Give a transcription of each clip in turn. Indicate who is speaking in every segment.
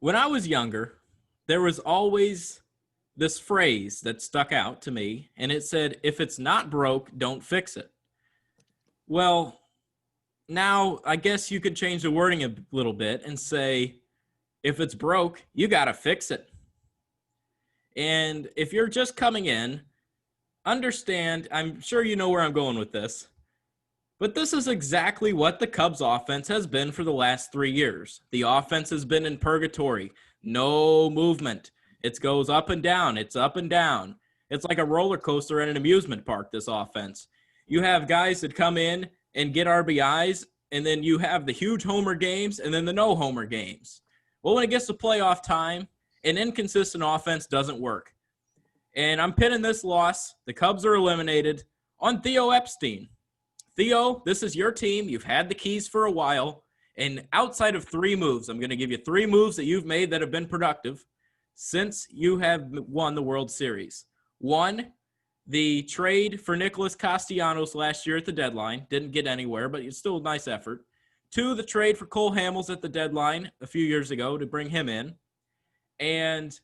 Speaker 1: When I was younger, there was always this phrase that stuck out to me, and it said, if it's not broke, don't fix it. Well, now I guess you could change the wording a little bit and say, if it's broke, you got to fix it. And if you're just coming in, understand, I'm sure you know where I'm going with this, but this is exactly what the Cubs offense has been for the last 3 years. The offense has been in purgatory, no movement. It goes up and down. It's up and down. It's like a roller coaster at an amusement park, this offense. You have guys that come in and get RBIs, and then you have the huge homer games and then the no homer games. Well, when it gets to playoff time, an inconsistent offense doesn't work. And I'm pinning this loss, the Cubs are eliminated, on Theo Epstein. Theo, this is your team. You've had the keys for a while. And outside of 3 moves, I'm going to give you 3 moves that you've made that have been productive since you have won the World Series. 1, the trade for Nicholas Castellanos last year at the deadline. Didn't get anywhere, but it's still a nice effort. 2, the trade for Cole Hamels at the deadline a few years ago to bring him in. And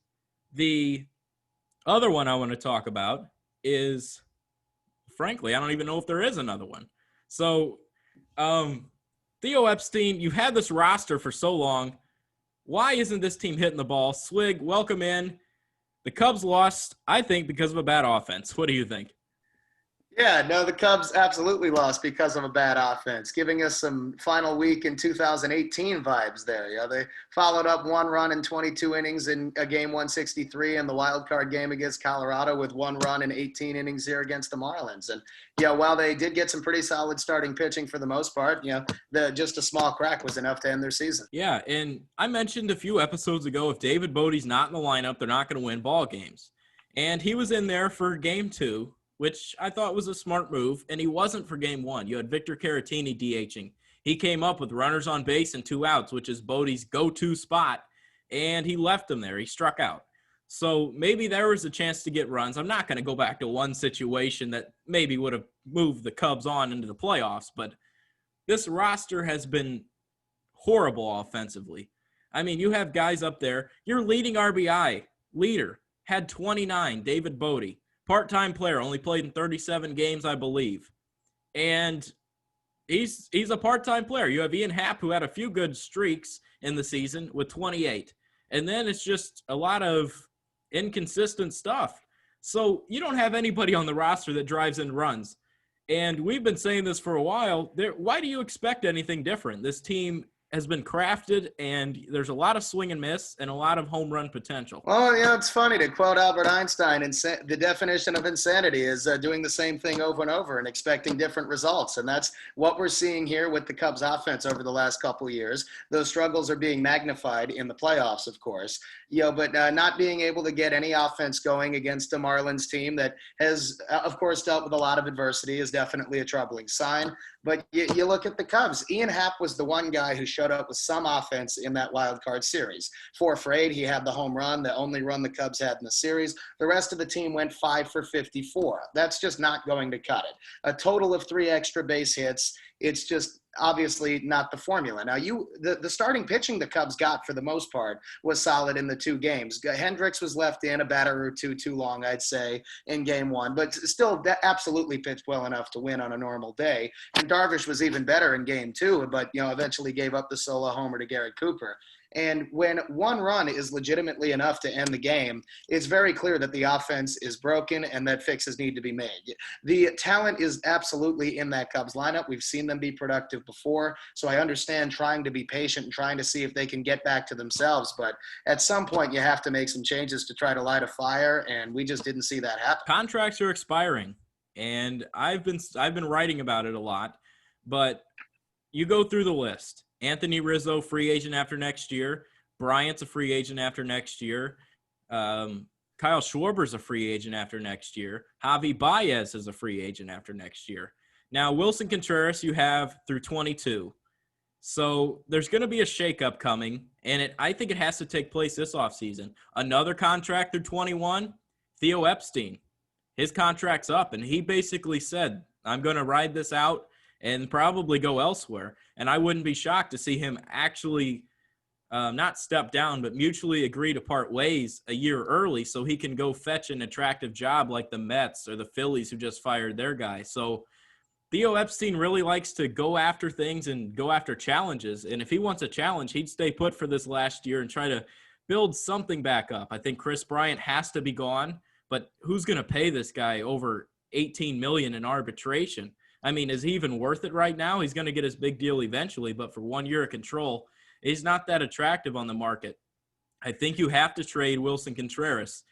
Speaker 1: the other one I want to talk about is, frankly, I don't even know if there is another one. So, Theo Epstein, you've had this roster for so long. Why isn't this team hitting the ball? Swig, welcome in. The Cubs lost, I think, because of a bad offense. What do you think?
Speaker 2: Yeah, no, the Cubs absolutely lost because of a bad offense, giving us some final week in 2018 vibes there. Yeah, they followed up 1 run in 22 innings in a game 163 in the wild card game against Colorado with 1 run in 18 innings here against the Marlins. And yeah, while they did get some pretty solid starting pitching for the most part, just a small crack was enough to end their season.
Speaker 1: Yeah, and I mentioned a few episodes ago, if David Bodie's not in the lineup, they're not going to win ball games. And he was in there for game 2. Which I thought was a smart move, and he wasn't for game 1. You had Victor Caratini DHing. He came up with runners on base and 2 outs, which is Bodie's go-to spot, and he left him there. He struck out. So maybe there was a chance to get runs. I'm not going to go back to one situation that maybe would have moved the Cubs on into the playoffs, but this roster has been horrible offensively. I mean, you have guys up there. Your leading RBI leader had 29, David Bodie. Part-time player, only played in 37 games, I believe. And he's a part-time player. You have Ian Happ, who had a few good streaks in the season with 28. And then it's just a lot of inconsistent stuff. So you don't have anybody on the roster that drives in runs. And we've been saying this for a while. Why do you expect anything different? This team has been crafted, and there's a lot of swing and miss and a lot of home run potential.
Speaker 2: Well, it's funny to quote Albert Einstein, and the definition of insanity is doing the same thing over and over and expecting different results. And that's what we're seeing here with the Cubs offense over the last couple of years. Those struggles are being magnified in the playoffs, of course, but not being able to get any offense going against a Marlins team that has, of course, dealt with a lot of adversity is definitely a troubling sign. But you look at the Cubs. Ian Happ was the one guy who showed up with some offense in that wild card series. 4 for 8, he had the home run, the only run the Cubs had in the series. The rest of the team went 5 for 54. That's just not going to cut it. A total of 3 extra base hits. It's just obviously not the formula. Now, the starting pitching the Cubs got for the most part was solid in the 2 games. Hendricks was left in a batter or 2 too long, I'd say, in game 1, but still absolutely pitched well enough to win on a normal day. And Darvish was even better in game 2, but eventually gave up the solo homer to Garrett Cooper. And when 1 run is legitimately enough to end the game, it's very clear that the offense is broken and that fixes need to be made. The talent is absolutely in that Cubs lineup. We've seen them be productive before, so I understand trying to be patient and trying to see if they can get back to themselves. But at some point, you have to make some changes to try to light a fire, and we just didn't see that happen.
Speaker 1: Contracts are expiring, and I've been writing about it a lot, but you go through the list. Anthony Rizzo, free agent after next year. Bryant's a free agent after next year. Kyle Schwarber's a free agent after next year. Javi Baez is a free agent after next year. Now, Wilson Contreras you have through 22. So there's going to be a shakeup coming, and I think it has to take place this offseason. Another contract through 21, Theo Epstein. His contract's up, and he basically said, I'm going to ride this out and probably go elsewhere. And I wouldn't be shocked to see him actually not step down, but mutually agree to part ways a year early so he can go fetch an attractive job like the Mets or the Phillies who just fired their guy. So Theo Epstein really likes to go after things and go after challenges. And if he wants a challenge, he'd stay put for this last year and try to build something back up. I think Chris Bryant has to be gone, but who's going to pay this guy over $18 million in arbitration? I mean, is he even worth it right now? He's going to get his big deal eventually, but for 1 year of control, he's not that attractive on the market. I think you have to trade Wilson Contreras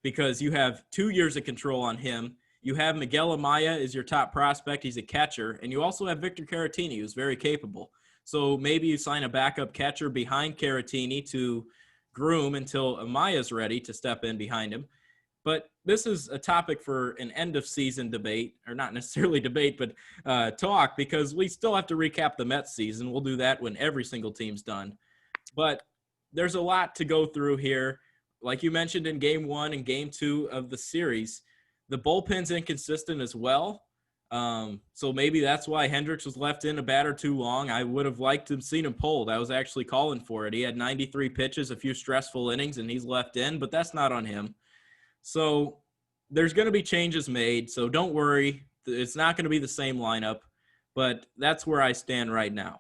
Speaker 1: because you have 2 years of control on him. You have Miguel Amaya as your top prospect. He's a catcher. And you also have Victor Caratini, who's very capable. So maybe you sign a backup catcher behind Caratini to groom until Amaya's ready to step in behind him. But this is a topic for an end-of-season debate, or not necessarily debate, but talk, because we still have to recap the Mets season. We'll do that when every single team's done. But there's a lot to go through here. Like you mentioned in Game 1 and Game 2 of the series, the bullpen's inconsistent as well. So maybe that's why Hendricks was left in a batter too long. I would have liked to have seen him pulled. I was actually calling for it. He had 93 pitches, a few stressful innings, and he's left in, but that's not on him. So there's going to be changes made. So don't worry. It's not going to be the same lineup, but that's where I stand right now.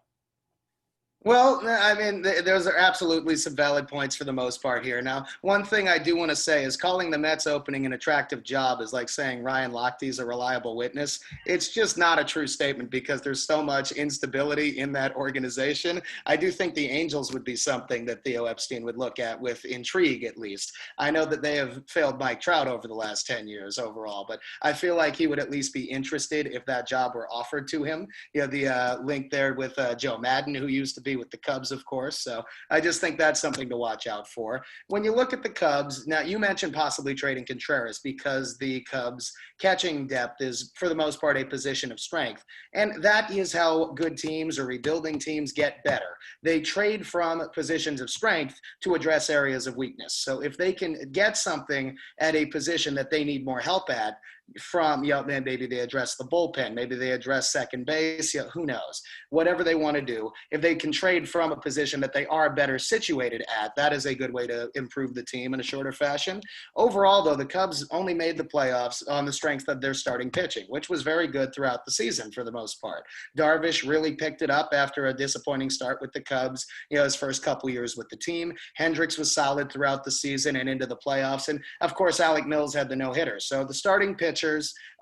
Speaker 2: Well, I mean, those are absolutely some valid points for the most part here. Now, one thing I do want to say is calling the Mets opening an attractive job is like saying Ryan Lochte's a reliable witness. It's just not a true statement because there's so much instability in that organization. I do think the Angels would be something that Theo Epstein would look at with intrigue, at least. I know that they have failed Mike Trout over the last 10 years overall, but I feel like he would at least be interested if that job were offered to him. You know, the link there with Joe Madden, who used to be with the Cubs, of course. So I just think that's something to watch out for. When you look at the Cubs, now you mentioned possibly trading Contreras because the Cubs catching depth is for the most part a position of strength. And that is how good teams or rebuilding teams get better. They trade from positions of strength to address areas of weakness. So if they can get something at a position that they need more help at, from, you know, maybe they address the bullpen, maybe they address second base, you know, who knows, whatever they want to do. If they can trade from a position that they are better situated at, that is a good way to improve the team in a shorter fashion. Overall, though, the Cubs only made the playoffs on the strength of their starting pitching, which was very good throughout the season for the most part. Darvish really picked it up after a disappointing start with the Cubs, you know, his first couple years with the team. Hendricks was solid throughout the season and into the playoffs. And of course, Alec Mills had the no-hitter. So the starting pitchers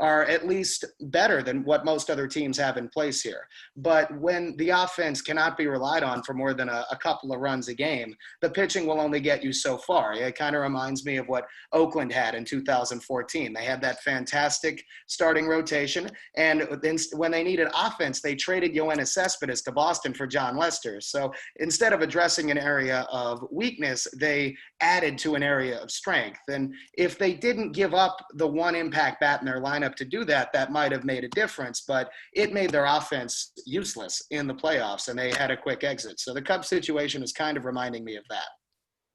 Speaker 2: are at least better than what most other teams have in place here. But when the offense cannot be relied on for more than a couple of runs a game, the pitching will only get you so far. It kind of reminds me of what Oakland had in 2014. They had that fantastic starting rotation, and then when they needed offense, they traded Yoenis Cespedes to Boston for John Lester. So instead of addressing an area of weakness, they added to an area of strength. And if they didn't give up the one impact bat in their lineup to do that, that might have made a difference, but it made their offense useless in the playoffs and they had a quick exit. So the Cubs situation is kind of reminding me of that.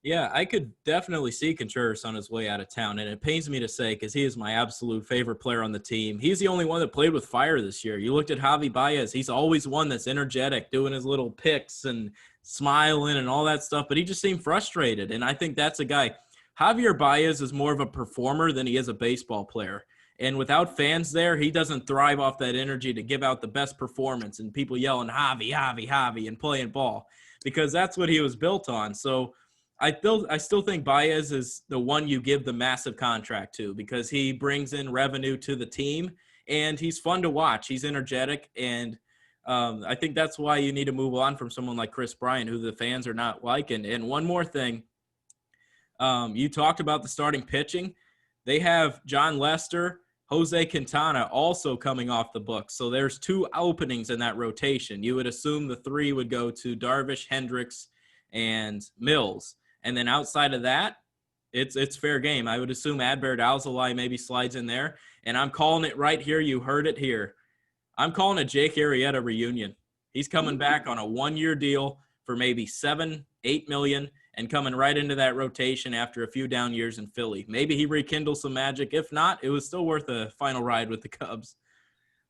Speaker 1: Yeah, I could definitely see Contreras on his way out of town, and it pains me to say because he is my absolute favorite player on the team. He's the only one that played with fire this year. You looked at Javi Baez. He's always one that's energetic, doing his little picks and smiling and all that stuff, but he just seemed frustrated, and I think that's a guy. Javier Baez is more of a performer than he is a baseball player, and without fans there, he doesn't thrive off that energy to give out the best performance and people yelling, Javi, Javi, Javi, and playing ball, because that's what he was built on. So I still think Baez is the one you give the massive contract to because he brings in revenue to the team and he's fun to watch. He's energetic, and I think that's why you need to move on from someone like Chris Bryant, who the fans are not liking. And one more thing, you talked about the starting pitching. They have John Lester, Jose Quintana also coming off the books. So there's two openings in that rotation. You would assume the three would go to Darvish, Hendricks, and Mills. And then outside of that, it's fair game. I would assume Adbert Alzolay maybe slides in there. And I'm calling it right here. You heard it here. I'm calling a Jake Arrieta reunion. He's coming back on a 1-year deal for maybe $7-8 million and coming right into that rotation after a few down years in Philly. Maybe he rekindles some magic. If not, it was still worth a final ride with the Cubs.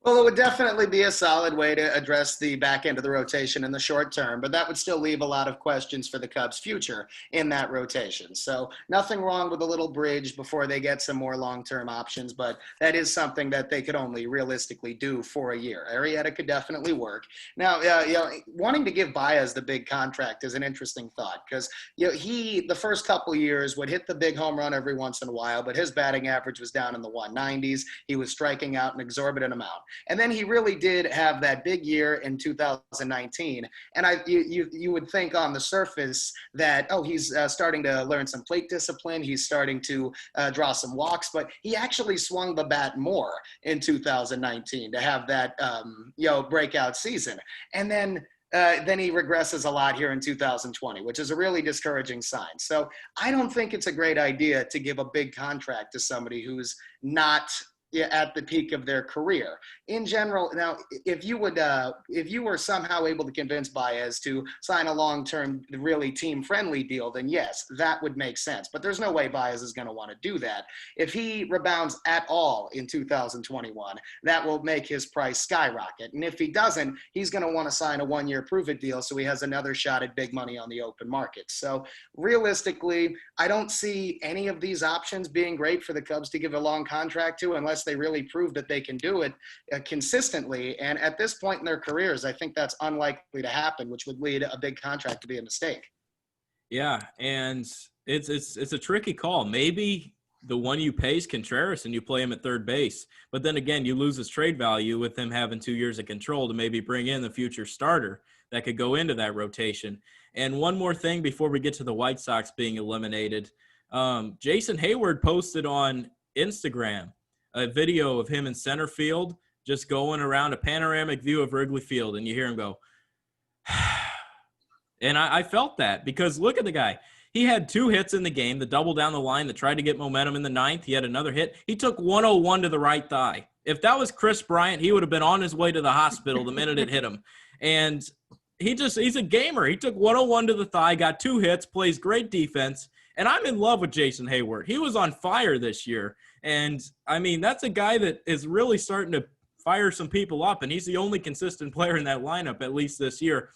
Speaker 2: Well, it would definitely be a solid way to address the back end of the rotation in the short term, but that would still leave a lot of questions for the Cubs' future in that rotation. So nothing wrong with a little bridge before they get some more long-term options, but that is something that they could only realistically do for a year. Arrieta could definitely work. Now, wanting to give Baez the big contract is an interesting thought because he, the first couple years, would hit the big home run every once in a while, but his batting average was down in the 190s. He was striking out an exorbitant amount. And then he really did have that big year in 2019. And you would think on the surface that, oh, he's starting to learn some plate discipline. He's starting to draw some walks, but he actually swung the bat more in 2019 to have that, breakout season. And then he regresses a lot here in 2020, which is a really discouraging sign. So I don't think it's a great idea to give a big contract to somebody who's not at the peak of their career. In general, now, if you were somehow able to convince Baez to sign a long-term, really team-friendly deal, then yes, that would make sense. But there's no way Baez is going to want to do that. If he rebounds at all in 2021, that will make his price skyrocket. And if he doesn't, he's going to want to sign a one-year prove-it deal so he has another shot at big money on the open market. So realistically, I don't see any of these options being great for the Cubs to give a long contract to unless they really prove that they can do it consistently. And at this point in their careers, I think that's unlikely to happen, which would lead a big contract to be a mistake.
Speaker 1: Yeah, and it's a tricky call. Maybe the one you pay is Contreras and you play him at third base. But then again, you lose his trade value with him having 2 years of control to maybe bring in the future starter that could go into that rotation. And one more thing before we get to the White Sox being eliminated. Jason Hayward posted on Instagram a video of him in center field just going around a panoramic view of Wrigley Field, and you hear him go, and I felt that because look at the guy. He had 2 hits in the game, the double down the line that tried to get momentum in the 9th. He had another hit. He took 101 to the right thigh. If that was Chris Bryant, he would have been on his way to the hospital the minute it hit him. And he's a gamer. He took 101 to the thigh, got 2 hits, plays great defense. And I'm in love with Jason Hayward. He was on fire this year. And, I mean, that's a guy that is really starting to fire some people up, and he's the only consistent player in that lineup, at least this year.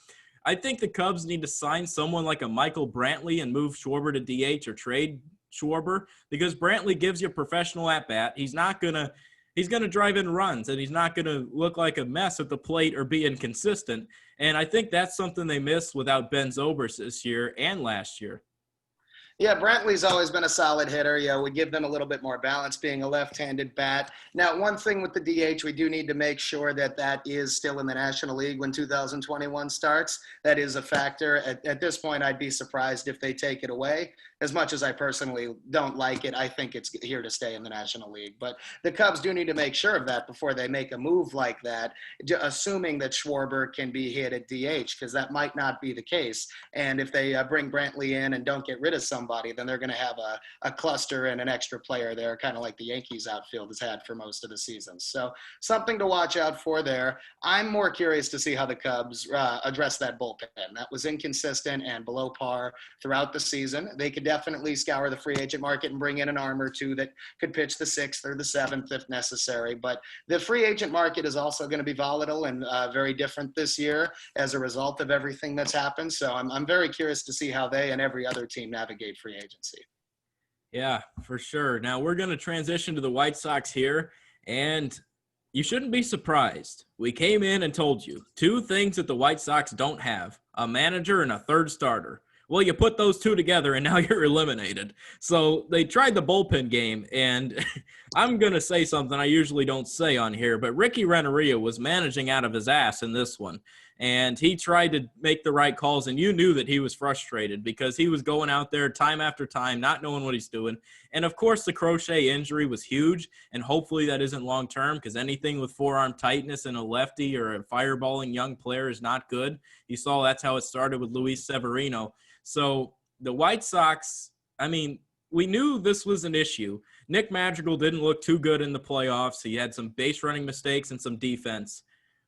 Speaker 1: I think the Cubs need to sign someone like a Michael Brantley and move Schwarber to DH or trade Schwarber because Brantley gives you a professional at-bat. He's going to drive in runs, and he's not going to look like a mess at the plate or be inconsistent. And I think that's something they missed without Ben Zobrist this year and last year.
Speaker 2: Yeah, Brantley's always been a solid hitter. Yeah, we give them a little bit more balance being a left-handed bat. Now, one thing with the DH, we do need to make sure that that is still in the National League when 2021 starts. That is a factor. At this point, I'd be surprised if they take it away. As much as I personally don't like it, I think it's here to stay in the National League. But the Cubs do need to make sure of that before they make a move like that, assuming that Schwarber can be hit at DH, because that might not be the case. And if they bring Brantley in and don't get rid of somebody, then they're going to have a cluster and an extra player there, kind of like the Yankees outfield has had for most of the season. So something to watch out for there. I'm more curious to see how the Cubs address that bullpen. That was inconsistent and below par throughout the season. They could definitely scour the free agent market and bring in an arm or two that could pitch the 6th or the 7th if necessary. But the free agent market is also going to be volatile and very different this year as a result of everything that's happened. So I'm very curious to see how they and every other team navigate free agency.
Speaker 1: Yeah, for sure. Now we're going to transition to the White Sox here, and you shouldn't be surprised. We came in and told you 2 things that the White Sox don't have, a manager and a third starter. Well, you put those 2 together, and now you're eliminated. So they tried the bullpen game, and I'm going to say something I usually don't say on here, but Ricky Renteria was managing out of his ass in this one. And he tried to make the right calls, and you knew that he was frustrated because he was going out there time after time, not knowing what he's doing. And, of course, the Crochet injury was huge, and hopefully that isn't long-term because anything with forearm tightness in a lefty or a fireballing young player is not good. You saw that's how it started with Luis Severino. So the White Sox, I mean, we knew this was an issue. Nick Madrigal didn't look too good in the playoffs. He had some base running mistakes and some defense.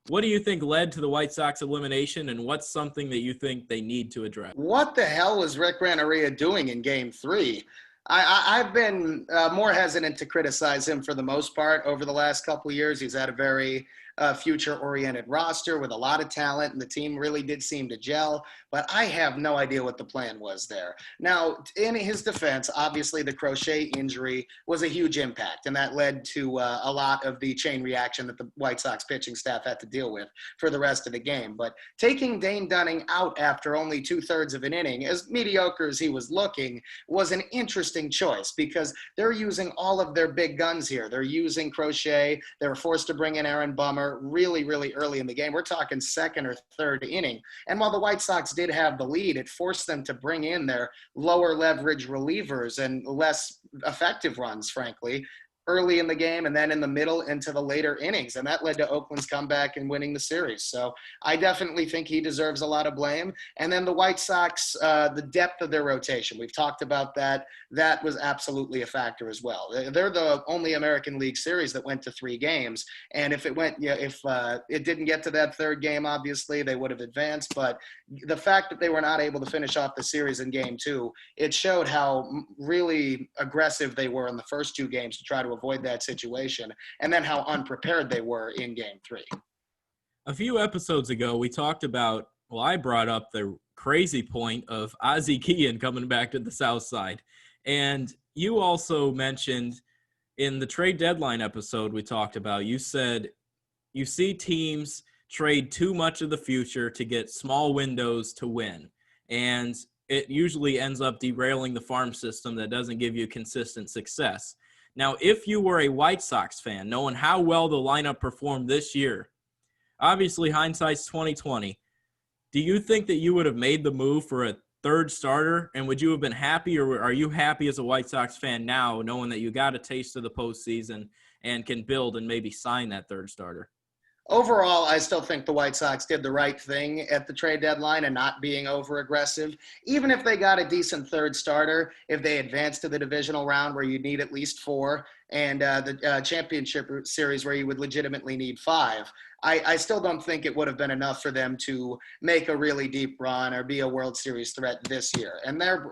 Speaker 1: What do you think led to the White Sox elimination, and what's something that you think they need to address?
Speaker 2: What the hell was Rick Renteria doing in Game 3? I've been more hesitant to criticize him for the most part over the last couple of years. He's had a very future-oriented roster with a lot of talent, and the team really did seem to gel. But I have no idea what the plan was there. Now, in his defense, obviously the Crochet injury was a huge impact, and that led to a lot of the chain reaction that the White Sox pitching staff had to deal with for the rest of the game. But taking Dane Dunning out after only 2/3 of an inning, as mediocre as he was looking, was an interesting choice because they're using all of their big guns here. They're using Crochet. They were forced to bring in Aaron Bummer really, really early in the game. We're talking second or third inning. And while the White Sox did have the lead, it forced them to bring in their lower leverage relievers and less effective runs, frankly, early in the game and then in the middle into the later innings. And that led to Oakland's comeback and winning the series. So I definitely think he deserves a lot of blame. And then the White Sox, the depth of their rotation, we've talked about that. That was absolutely a factor as well. They're the only American League series that went to 3 games. And if it didn't get to that third game, obviously they would have advanced. But the fact that they were not able to finish off the series in game 2, it showed how really aggressive they were in the first 2 games to try to avoid that situation, and then how unprepared they were in game 3.
Speaker 1: A few episodes ago, we talked about, I brought up the crazy point of Ozzie Guillen coming back to the South Side. And you also mentioned in the trade deadline episode we talked about, you said you see teams trade too much of the future to get small windows to win. And it usually ends up derailing the farm system that doesn't give you consistent success. Now, if you were a White Sox fan, knowing how well the lineup performed this year, obviously hindsight's 2020, do you think that you would have made the move for a third starter, and would you have been happy, or are you happy as a White Sox fan now knowing that you got a taste of the postseason and can build and maybe sign that third starter?
Speaker 2: Overall, I still think the White Sox did the right thing at the trade deadline and not being over-aggressive. Even if they got a decent third starter, if they advanced to the divisional round where you need at least 4, and the championship series where you would legitimately need 5, I still don't think it would have been enough for them to make a really deep run or be a World Series threat this year. And their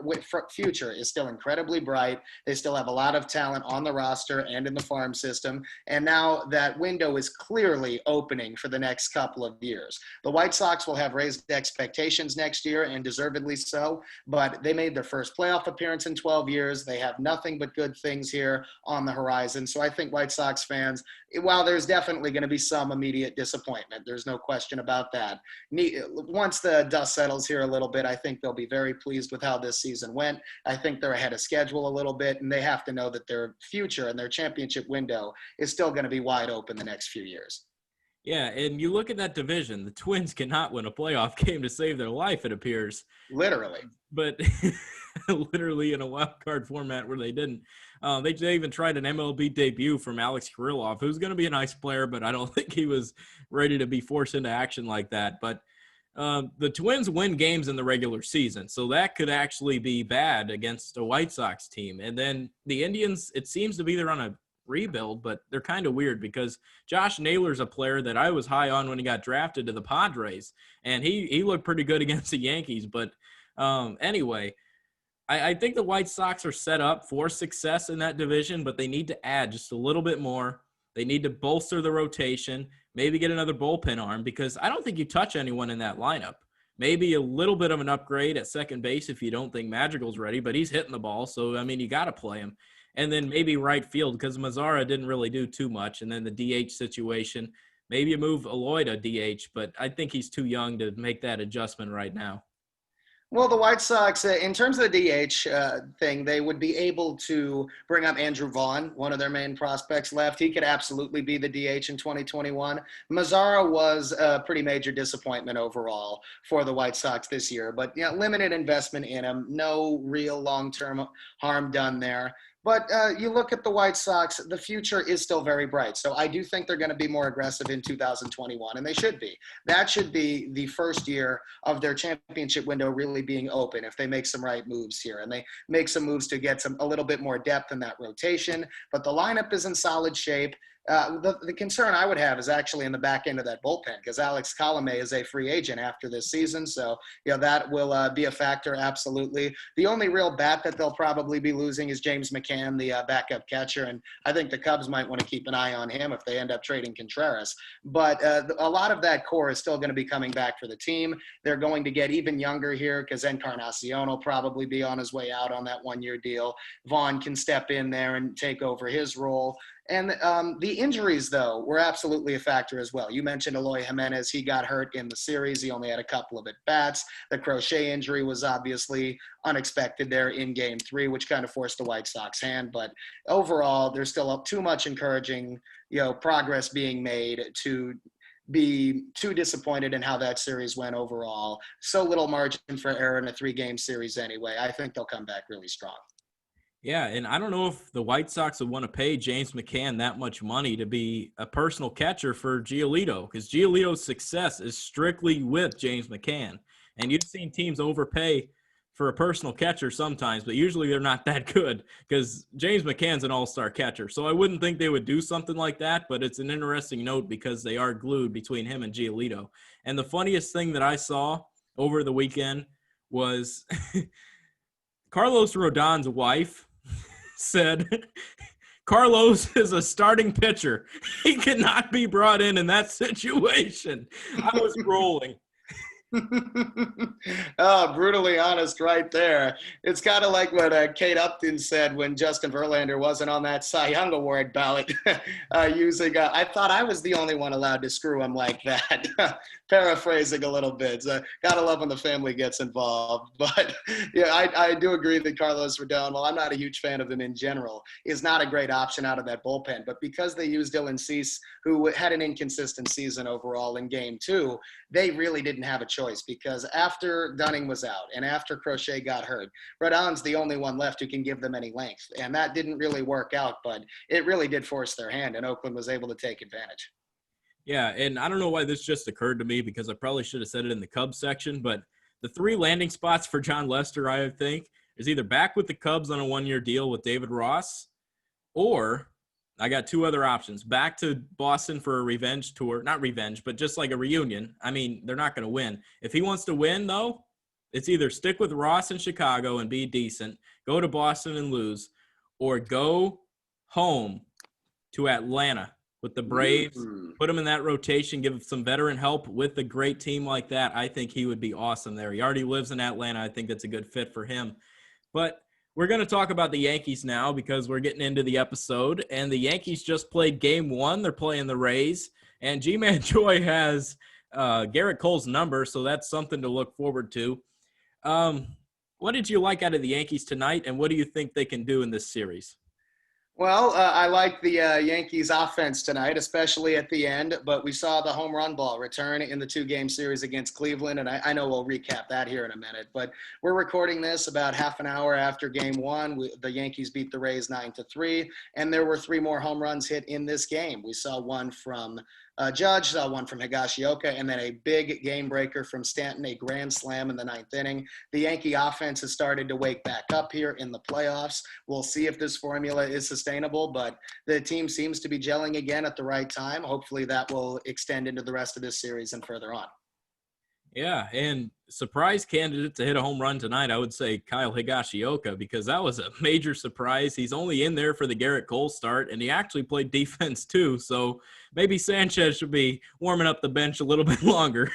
Speaker 2: future is still incredibly bright. They still have a lot of talent on the roster and in the farm system. And now that window is clearly opening for the next couple of years. The White Sox will have raised expectations next year, and deservedly so, but they made their first playoff appearance in 12 years. They have nothing but good things here on the horizon. So I think White Sox fans, while there's definitely going to be some immediate disappointment, there's no question about that. Once the dust settles here a little bit, I think they'll be very pleased with how this season went. I think they're ahead of schedule a little bit, and they have to know that their future and their championship window is still going to be wide open the next few years.
Speaker 1: Yeah, and you look at that division, the Twins cannot win a playoff game to save their life, it appears.
Speaker 2: Literally.
Speaker 1: But literally in a wild card format where they didn't. They even tried an MLB debut from Alex Kirilloff, who's going to be a nice player, but I don't think he was ready to be forced into action like that. But the Twins win games in the regular season, so that could actually be bad against a White Sox team. And then the Indians, it seems to be they're on a rebuild, but they're kind of weird because Josh Naylor's a player that I was high on when he got drafted to the Padres, and he looked pretty good against the Yankees. But anyway, I think the White Sox are set up for success in that division, but they need to add just a little bit more. They need to bolster the rotation, maybe get another bullpen arm, because I don't think you touch anyone in that lineup. Maybe a little bit of an upgrade at second base if you don't think Madrigal's ready, but he's hitting the ball, so, I mean, you got to play him. And then maybe right field, because Mazzara didn't really do too much. And then the DH situation, maybe you move Eloy to DH, but I think he's too young to make that adjustment right now.
Speaker 2: Well, the White Sox, in terms of the DH thing, they would be able to bring up Andrew Vaughn, one of their main prospects left. He could absolutely be the DH in 2021. Mazzara was a pretty major disappointment overall for the White Sox this year, but limited investment in him, no real long-term harm done there. But you look at the White Sox, the future is still very bright. So I do think they're going to be more aggressive in 2021, and they should be. That should be the first year of their championship window really being open if they make some right moves here. And they make some moves to get a little bit more depth in that rotation. But the lineup is in solid shape. The concern I would have is actually in the back end of that bullpen, because Alex Colomé is a free agent after this season. So, that will be a factor, absolutely. The only real bat that they'll probably be losing is James McCann, the backup catcher. And I think the Cubs might want to keep an eye on him if they end up trading Contreras. But a lot of that core is still going to be coming back for the team. They're going to get even younger here because Encarnacion will probably be on his way out on that one-year deal. Vaughn can step in there and take over his role. And the injuries, though, were absolutely a factor as well. You mentioned Eloy Jimenez. He got hurt in the series. He only had a couple of at-bats. The Crochet injury was obviously unexpected there in Game 3, which kind of forced the White Sox hand. But overall, there's still too much encouraging, progress being made to be too disappointed in how that series went overall. So little margin for error in a 3-game series anyway. I think they'll come back really strong.
Speaker 1: Yeah, and I don't know if the White Sox would want to pay James McCann that much money to be a personal catcher for Giolito, because Giolito's success is strictly with James McCann. And you've seen teams overpay for a personal catcher sometimes, but usually they're not that good because James McCann's an all-star catcher. So I wouldn't think they would do something like that, but it's an interesting note because they are glued between him and Giolito. And the funniest thing that I saw over the weekend was Carlos Rodon's wife said Carlos is a starting pitcher. He cannot be brought in that situation. I was rolling.
Speaker 2: Oh, brutally honest right there. It's kind of like what Kate Upton said when Justin Verlander wasn't on that Cy Young Award ballot I thought I was the only one allowed to screw him like that. Paraphrasing a little bit. Gotta love when the family gets involved. But yeah, I do agree that Carlos Rodon, while I'm not a huge fan of him in general, is not a great option out of that bullpen. But because they used Dylan Cease, who had an inconsistent season overall in Game 2, they really didn't have a choice, because after Dunning was out and after Crochet got hurt, Rodon's the only one left who can give them any length. And that didn't really work out, but it really did force their hand, and Oakland was able to take advantage.
Speaker 1: Yeah, and I don't know why this just occurred to me, because I probably should have said it in the Cubs section, but the 3 landing spots for John Lester, I think, is either back with the Cubs on a 1-year deal with David Ross, or I got 2 other options. Back to Boston for a revenge tour. Not revenge, but just like a reunion. I mean, they're not going to win. If he wants to win, though, it's either stick with Ross in Chicago and be decent, go to Boston and lose, or go home to Atlanta with the Braves, put him in that rotation, give him some veteran help with a great team like that. I think he would be awesome there. He already lives in Atlanta. I think that's a good fit for him. But we're going to talk about the Yankees now because we're getting into the episode. And the Yankees just played Game 1. They're playing the Rays. And G-Man Joy has Garrett Cole's number, so that's something to look forward to. What did you like out of the Yankees tonight, and what do you think they can do in this series?
Speaker 2: Well, I like the Yankees offense tonight, especially at the end, but we saw the home run ball return in the 2-game series against Cleveland, and I know we'll recap that here in a minute, but we're recording this about half an hour after Game 1. The Yankees beat the Rays 9-3, and there were 3 more home runs hit in this game. We saw one from Judge, saw one from Higashioka, and then a big game breaker from Stanton, a grand slam in the 9th inning. The Yankee offense has started to wake back up here in the playoffs. We'll see if this formula is sustainable, but the team seems to be gelling again at the right time. Hopefully that will extend into the rest of this series and further on.
Speaker 1: Yeah, and surprise candidate to hit a home run tonight, I would say Kyle Higashioka, because that was a major surprise. He's only in there for the Garrett Cole start, and he actually played defense too, so maybe Sanchez should be warming up the bench a little bit longer.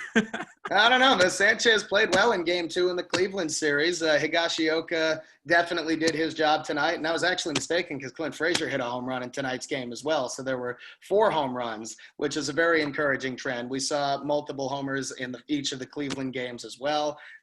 Speaker 2: I don't know. Sanchez played well in Game 2 in the Cleveland series. Higashioka definitely did his job tonight, and I was actually mistaken because Clint Frazier hit a home run in tonight's game as well. So there were 4 home runs, which is a very encouraging trend. We saw multiple homers in each of the Cleveland games as well.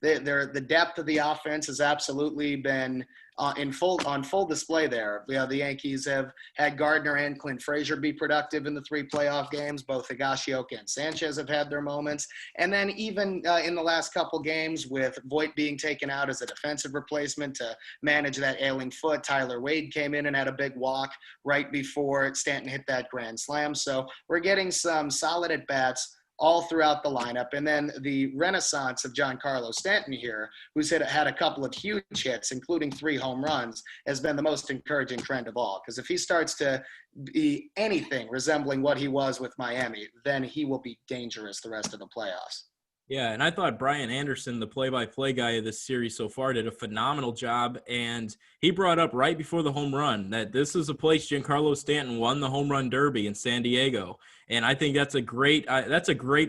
Speaker 2: The depth of the offense has absolutely been on full display there. The Yankees have had Gardner and Clint Frazier be productive in the 3 playoff games. Both Higashioka and Sanchez have had their moments. And then even in the last couple games, with Voit being taken out as a defensive replacement to manage that ailing foot, Tyler Wade came in and had a big walk right before Stanton hit that grand slam. So we're getting some solid at-bats all throughout the lineup. And then the renaissance of Giancarlo Stanton here, who's had a couple of huge hits, including 3 home runs, has been the most encouraging trend of all. Because if he starts to be anything resembling what he was with Miami, then he will be dangerous the rest of the playoffs.
Speaker 1: Yeah, and I thought Brian Anderson, the play-by-play guy of this series so far, did a phenomenal job. And he brought up right before the home run that this is a place Giancarlo Stanton won the home run derby in San Diego. And I think that's a great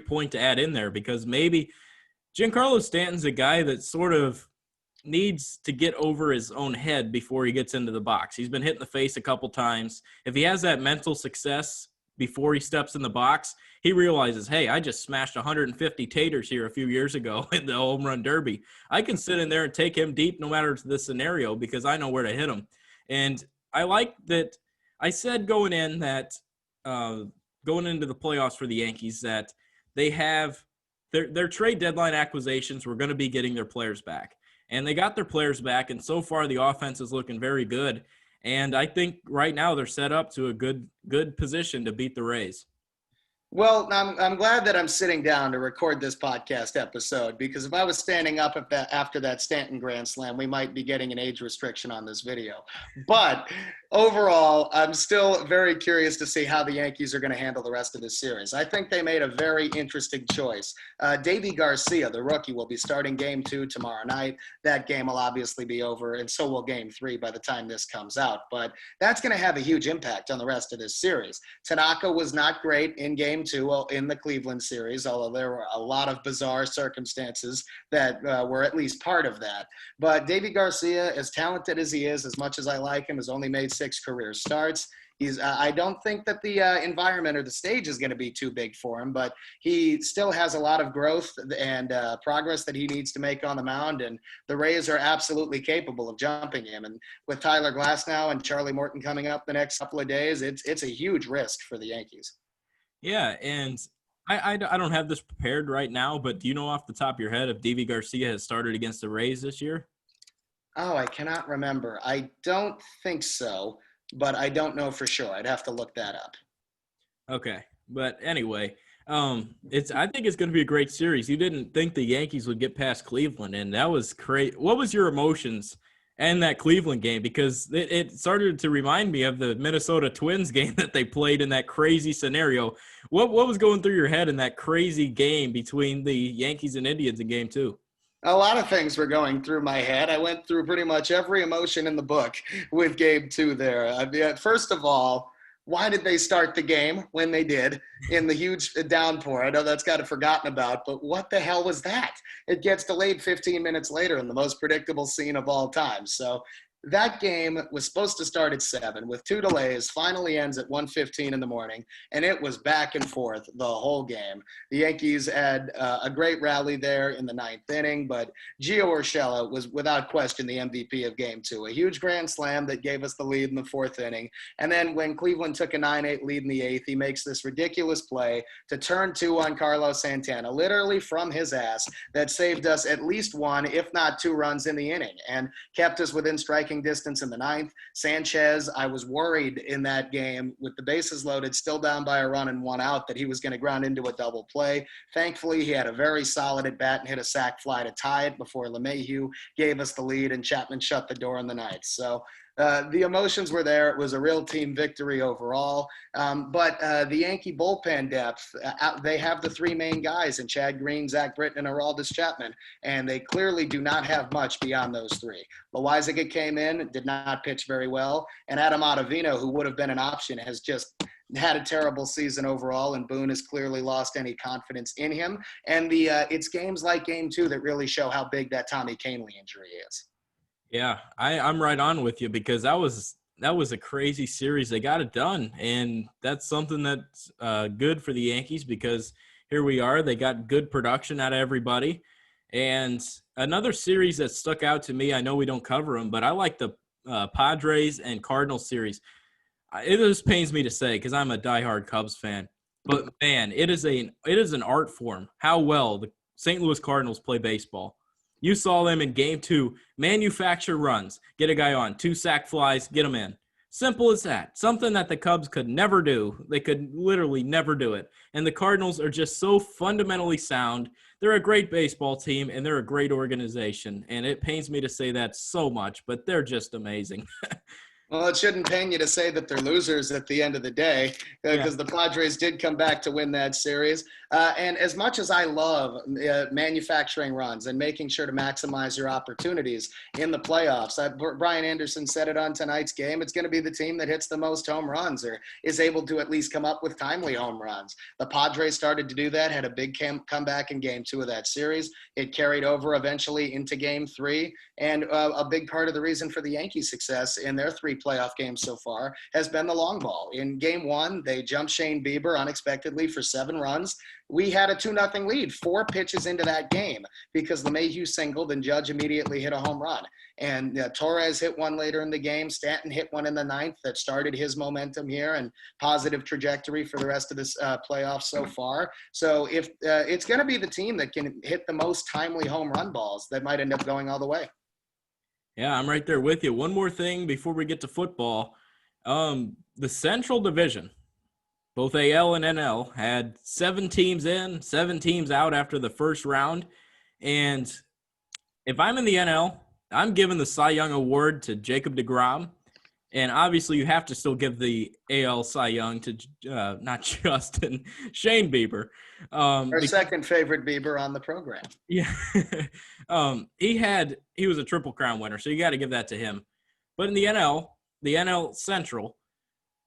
Speaker 1: point to add in there, because maybe Giancarlo Stanton's a guy that sort of needs to get over his own head before he gets into the box. He's been hit in the face a couple times. If he has that mental success before he steps in the box, he realizes, hey, I just smashed 150 taters here a few years ago in the home run derby. I can sit in there and take him deep no matter the scenario because I know where to hit him. And I like that. I said going into the playoffs for the Yankees that they have their trade deadline acquisitions were going to be getting their players back. And they got their players back, and so far the offense is looking very good. And I think right now they're set up to a good position to beat the Rays.
Speaker 2: Well, I'm glad that I'm sitting down to record this podcast episode, because if I was standing up after that Stanton Grand Slam, we might be getting an age restriction on this video. But overall, I'm still very curious to see how the Yankees are going to handle the rest of this series. I think they made a very interesting choice. Davy Garcia, the rookie, will be starting Game 2 tomorrow night. That game will obviously be over, and so will Game 3 by the time this comes out. But that's going to have a huge impact on the rest of this series. Tanaka was not great in Game 2 in the Cleveland series, although there were a lot of bizarre circumstances that were at least part of that. But Davy Garcia, as talented as he is, as much as I like him, has only made 6 career starts. I don't think that the environment or the stage is going to be too big for him, but he still has a lot of growth and progress that he needs to make on the mound, and the Rays are absolutely capable of jumping him. And with Tyler Glasnow and Charlie Morton coming up the next couple of days, it's a huge risk for the Yankees.
Speaker 1: Yeah, and I don't have this prepared right now, but do you know off the top of your head if Davy Garcia has started against the Rays this year?
Speaker 2: Oh, I cannot remember. I don't think so, but I don't know for sure. I'd have to look that up.
Speaker 1: Okay, but anyway, I think it's going to be a great series. You didn't think the Yankees would get past Cleveland, and that was great. What was your emotions in that Cleveland game? Because it started to remind me of the Minnesota Twins game that they played in that crazy scenario. What was going through your head in that crazy game between the Yankees and Indians in Game 2?
Speaker 2: A lot of things were going through my head. I went through pretty much every emotion in the book with Game 2 there. I mean, first of all, why did they start the game when they did in the huge downpour? I know that's got forgotten about, but what the hell was that? It gets delayed 15 minutes later in the most predictable scene of all time. So that game was supposed to start at 7 with 2 delays, finally ends at 1:15 in the morning, and it was back and forth the whole game. The Yankees had a great rally there in the 9th inning, but Gio Urshela was without question the MVP of Game 2. A huge grand slam that gave us the lead in the 4th inning, and then when Cleveland took a 9-8 lead in the 8th, he makes this ridiculous play to turn 2 on Carlos Santana, literally from his ass, that saved us at least 1, if not 2 runs in the inning, and kept us within striking distance in the 9th. Sanchez, I was worried in that game with the bases loaded, still down by a run and 1 out, that he was going to ground into a double play. Thankfully, he had a very solid at bat and hit a sac fly to tie it before LeMahieu gave us the lead and Chapman shut the door in the 9th. So the emotions were there. It was a real team victory overall. But the Yankee bullpen depth, they have the 3 main guys in Chad Green, Zach Britton, and Aroldis Chapman, and they clearly do not have much beyond those 3. Loizaga came in, did not pitch very well, and Adam Ottavino, who would have been an option, has just had a terrible season overall, and Boone has clearly lost any confidence in him. And it's games like Game 2 that really show how big that Tommy Kahnle injury is.
Speaker 1: Yeah, I'm right on with you, because that was a crazy series. They got it done, and that's something that's good for the Yankees, because here we are. They got good production out of everybody. And another series that stuck out to me, I know we don't cover them, but I like the Padres and Cardinals series. It just pains me to say, because I'm a diehard Cubs fan, but man, it is an art form how well the St. Louis Cardinals play baseball. You saw them in Game 2, manufacture runs, get a guy on, 2 sac flies, get him in. Simple as that. Something that the Cubs could never do. They could literally never do it. And the Cardinals are just so fundamentally sound. They're a great baseball team, and they're a great organization. And it pains me to say that so much, but they're just amazing.
Speaker 2: Well, it shouldn't pain you to say that they're losers at the end of the day, because the Padres did come back to win that series. And as much as I love manufacturing runs and making sure to maximize your opportunities in the playoffs, Brian Anderson said it on tonight's game, it's going to be the team that hits the most home runs or is able to at least come up with timely home runs. The Padres started to do that, had a big comeback in game 2 of that series. It carried over eventually into game 3. And a big part of the reason for the Yankees' success in their 3 playoff games so far has been the long ball. In game 1, they jumped Shane Bieber unexpectedly for 7 runs. We had a 2-0 lead 4 pitches into that game because LeMahieu singled and Judge immediately hit a home run. And Torres hit one later in the game. Stanton hit one in the 9th that started his momentum here and positive trajectory for the rest of this playoff so far. So if it's going to be the team that can hit the most timely home run balls that might end up going all the way.
Speaker 1: Yeah, I'm right there with you. One more thing before we get to football. The Central Division, both AL and NL, had 7 teams in, 7 teams out after the first round. And if I'm in the NL, I'm giving the Cy Young Award to Jacob deGrom. And obviously you have to still give the AL Cy Young to not Justin, Shane Bieber.
Speaker 2: Our second favorite Bieber on the program.
Speaker 1: Yeah. He was a Triple Crown winner, so you got to give that to him. But in the NL Central,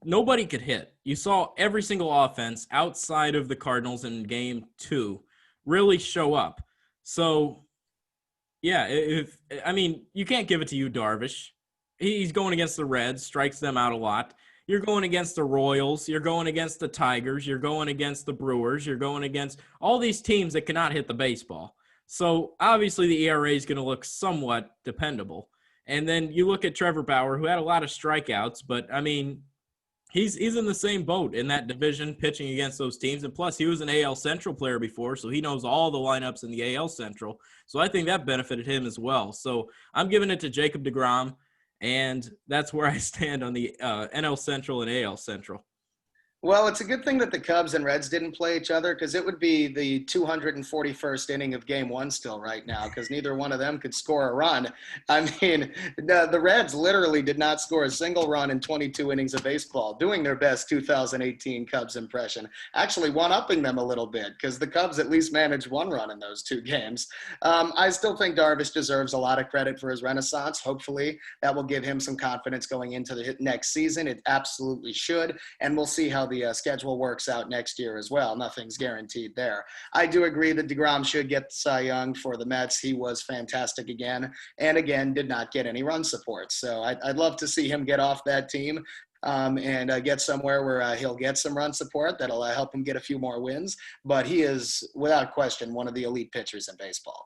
Speaker 1: nobody could hit. You saw every single offense outside of the Cardinals in game 2 really show up. So, yeah, you can't give it to Yu Darvish. He's going against the Reds, strikes them out a lot. You're going against the Royals. You're going against the Tigers. You're going against the Brewers. You're going against all these teams that cannot hit the baseball. So, obviously, the ERA is going to look somewhat dependable. And then you look at Trevor Bauer, who had a lot of strikeouts, but, he's in the same boat in that division pitching against those teams. And plus, he was an AL Central player before, so he knows all the lineups in the AL Central. So I think that benefited him as well. So I'm giving it to Jacob deGrom, and that's where I stand on the NL Central and AL Central.
Speaker 2: Well, it's a good thing that the Cubs and Reds didn't play each other, because it would be the 241st inning of game 1 still right now, because neither one of them could score a run. The Reds literally did not score a single run in 22 innings of baseball, doing their best 2018 Cubs impression, actually one-upping them a little bit, because the Cubs at least managed 1 run in those 2 games. I still think Darvish deserves a lot of credit for his renaissance. Hopefully that will give him some confidence going into the next season. It absolutely should, and we'll see how the schedule works out next year as well. Nothing's guaranteed there. I do agree that deGrom should get Cy Young for the Mets. He was fantastic again, and again did not get any run support. So I'd love to see him get off that team and get somewhere where he'll get some run support that'll help him get a few more wins. But he is, without question, one of the elite pitchers in baseball.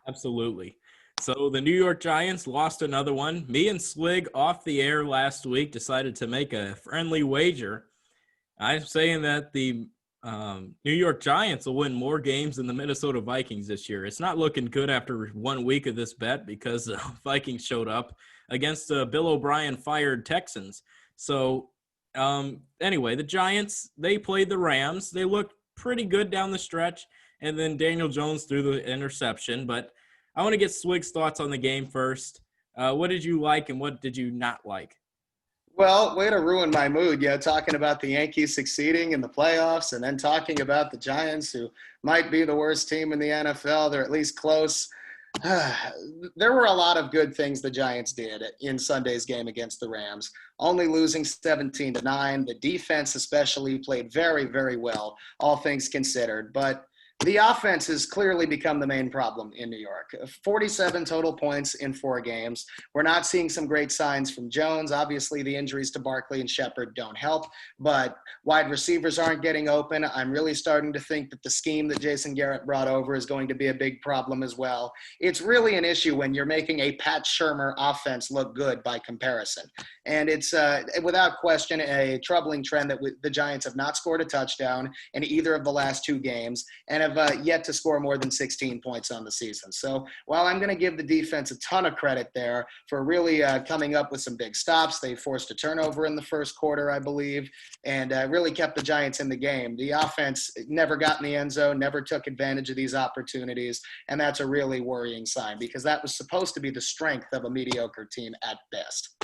Speaker 1: Absolutely. So the New York Giants lost another one. Me and Slig off the air last week decided to make a friendly wager. I'm saying that the New York Giants will win more games than the Minnesota Vikings this year. It's not looking good after 1 week of this bet because the Vikings showed up against Bill O'Brien fired Texans. So anyway, the Giants, they played the Rams. They looked pretty good down the stretch, and then Daniel Jones threw the interception. But I want to get Swig's thoughts on the game first. What did you like and what did you not like?
Speaker 2: Well, way to ruin my mood, talking about the Yankees succeeding in the playoffs and then talking about the Giants, who might be the worst team in the NFL. They're at least close. There were a lot of good things the Giants did in Sunday's game against the Rams, only losing 17-9. The defense especially played very, very well, all things considered. But the offense has clearly become the main problem in New York. 47 total points in 4 games. We're not seeing some great signs from Jones. Obviously, the injuries to Barkley and Shepard don't help, but wide receivers aren't getting open. I'm really starting to think that the scheme that Jason Garrett brought over is going to be a big problem as well. It's really an issue when you're making a Pat Shurmur offense look good by comparison. And it's, without question, a troubling trend that the Giants have not scored a touchdown in either of the last 2 games and have have yet to score more than 16 points on the season. So while I'm going to give the defense a ton of credit there for really coming up with some big stops, they forced a turnover in the first quarter, I believe, and really kept the Giants in the game. The offense never got in the end zone, never took advantage of these opportunities, and that's a really worrying sign because that was supposed to be the strength of a mediocre team at best.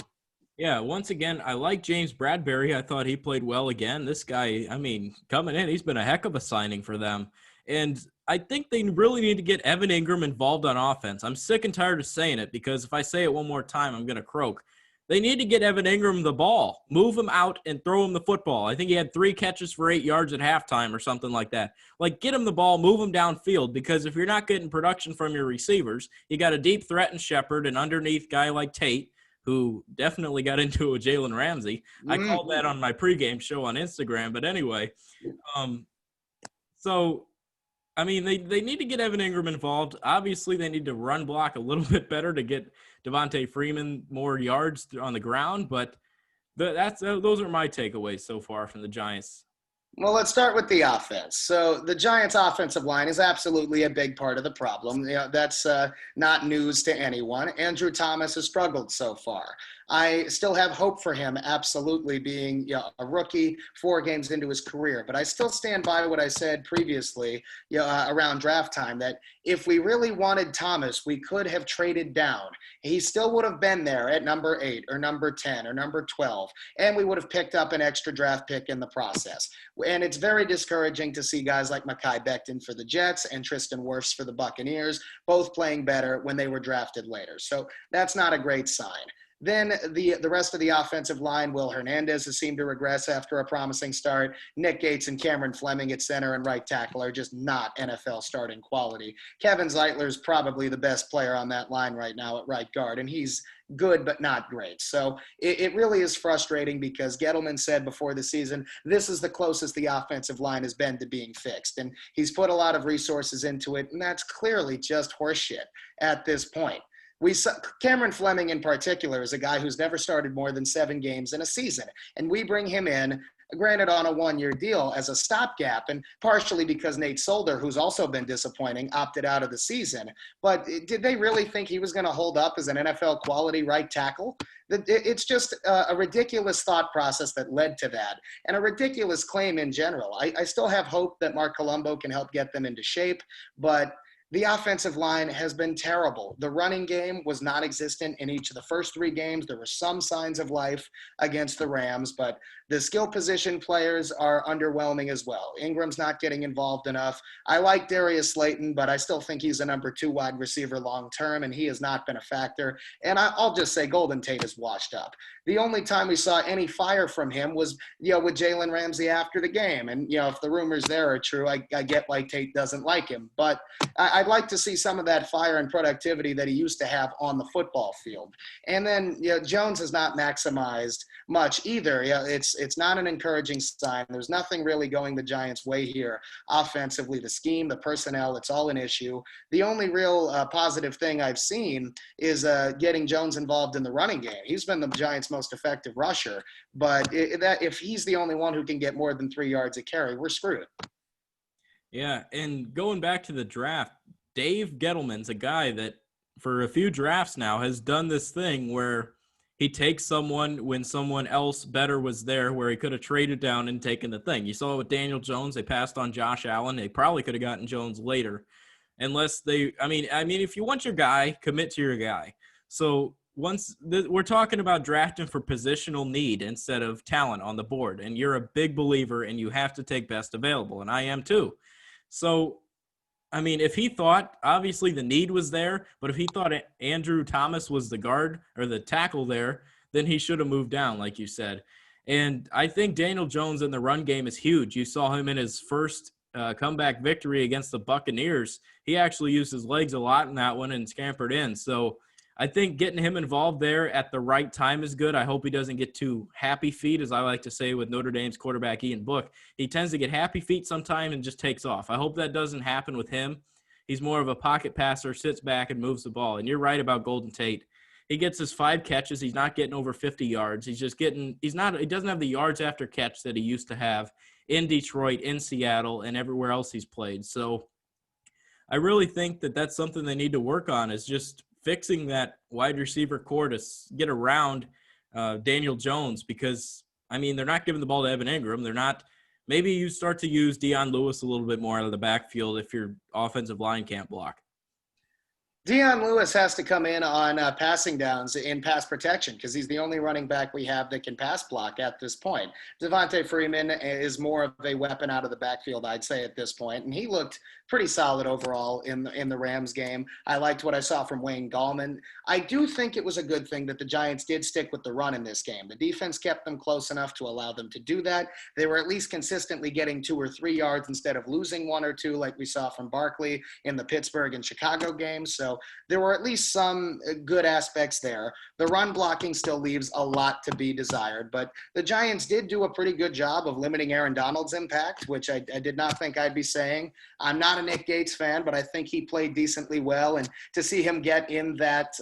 Speaker 1: Yeah, once again, I like James Bradbury. I thought he played well again. This guy, I mean, coming in, he's been a heck of a signing for them. And I think they really need to get Evan Ingram involved on offense. I'm sick and tired of saying it because if I say it one more time, I'm going to croak. They need to get Evan Ingram the ball, move him out and throw him the football. I think he had 3 catches for 8 yards at halftime or something like that. Like, get him the ball, move him downfield, because if you're not getting production from your receivers, you got a deep threat in Shepard and underneath guy like Tate, who definitely got into it with Jalen Ramsey. I called that on my pregame show on Instagram. But anyway, so, I mean, they need to get Evan Ingram involved. Obviously, they need to run block a little bit better to get Devontae Freeman more yards on the ground. But those are my takeaways so far from the Giants.
Speaker 2: Well, let's start with the offense. So the Giants' offensive line is absolutely a big part of the problem. That's not news to anyone. Andrew Thomas has struggled so far. I still have hope for him, absolutely, being a rookie 4 games into his career. But I still stand by what I said previously around draft time, that if we really wanted Thomas, we could have traded down. He still would have been there at number 8 or number 10 or number 12, and we would have picked up an extra draft pick in the process. And it's very discouraging to see guys like Mekhi Becton for the Jets and Tristan Wirfs for the Buccaneers both playing better when they were drafted later. So that's not a great sign. Then the rest of the offensive line, Will Hernandez has seemed to regress after a promising start. Nick Gates and Cameron Fleming at center and right tackle are just not NFL starting quality. Kevin Zeitler is probably the best player on that line right now at right guard, and he's good but not great. So it really is frustrating because Gettleman said before the season, this is the closest the offensive line has been to being fixed. And he's put a lot of resources into it, and that's clearly just horseshit at this point. Cameron Fleming in particular is a guy who's never started more than 7 games in a season. And we bring him in, granted on a 1-year deal, as a stopgap, and partially because Nate Solder, who's also been disappointing, opted out of the season. But did they really think he was going to hold up as an NFL quality right tackle? It's just a ridiculous thought process that led to that, and a ridiculous claim in general. I still have hope that Mark Colombo can help get them into shape, but the offensive line has been terrible. The running game was non-existent in each of the first 3 games. There were some signs of life against the Rams, but the skill position players are underwhelming as well. Ingram's not getting involved enough. I like Darius Slayton, but I still think he's a number 2 wide receiver long-term, and he has not been a factor. And I'll just say Golden Tate is washed up. The only time we saw any fire from him was, with Jalen Ramsey after the game. And, if the rumors there are true, I get why Tate doesn't like him. But I'd like to see some of that fire and productivity that he used to have on the football field. And then, Jones has not maximized much either. It's not an encouraging sign. There's nothing really going the Giants' way here. Offensively, the scheme, the personnel, it's all an issue. The only real positive thing I've seen is getting Jones involved in the running game. He's been the Giants' most effective rusher, but if he's the only one who can get more than 3 yards a carry, we're screwed.
Speaker 1: Yeah, and going back to the draft, Dave Gettleman's a guy that for a few drafts now has done this thing where he takes someone when someone else better was there, where he could have traded down and taken the thing. You saw it with Daniel Jones. They passed on Josh Allen. They probably could have gotten Jones later unless I mean, if you want your guy, commit to your guy. So we're talking about drafting for positional need instead of talent on the board, and you're a big believer and you have to take best available, and I am too. So, I mean, if he thought, obviously the need was there, but if he thought Andrew Thomas was the guard or the tackle there, then he should have moved down, like you said. And I think Daniel Jones in the run game is huge. You saw him in his first comeback victory against the Buccaneers. He actually used his legs a lot in that one and scampered in. So I think getting him involved there at the right time is good. I hope he doesn't get too happy feet, as I like to say with Notre Dame's quarterback Ian Book. He tends to get happy feet sometime and just takes off. I hope that doesn't happen with him. He's more of a pocket passer, sits back and moves the ball. And you're right about Golden Tate. He gets his 5 catches. He's not getting over 50 yards. He doesn't have the yards after catch that he used to have in Detroit, in Seattle, and everywhere else he's played. So I really think that that's something they need to work on, is just fixing that wide receiver core to get around Daniel Jones, because, I mean, they're not giving the ball to Evan Ingram. They're not – maybe you start to use Deion Lewis a little bit more out of the backfield if your offensive line can't block.
Speaker 2: Deion Lewis has to come in on passing downs in pass protection because he's the only running back we have that can pass block at this point. Devontae Freeman is more of a weapon out of the backfield, I'd say, at this point, and he looked pretty solid overall in the Rams game. I liked what I saw from Wayne Gallman. I do think it was a good thing that the Giants did stick with the run in this game. The defense kept them close enough to allow them to do that. They were at least consistently getting 2 or 3 yards instead of losing 1 or 2 like we saw from Barkley in the Pittsburgh and Chicago games. So there were at least some good aspects there. The run blocking still leaves a lot to be desired, but the Giants did do a pretty good job of limiting Aaron Donald's impact, which I did not think I'd be saying. I'm not a Nick Gates fan, but I think he played decently well, and to see him get in that,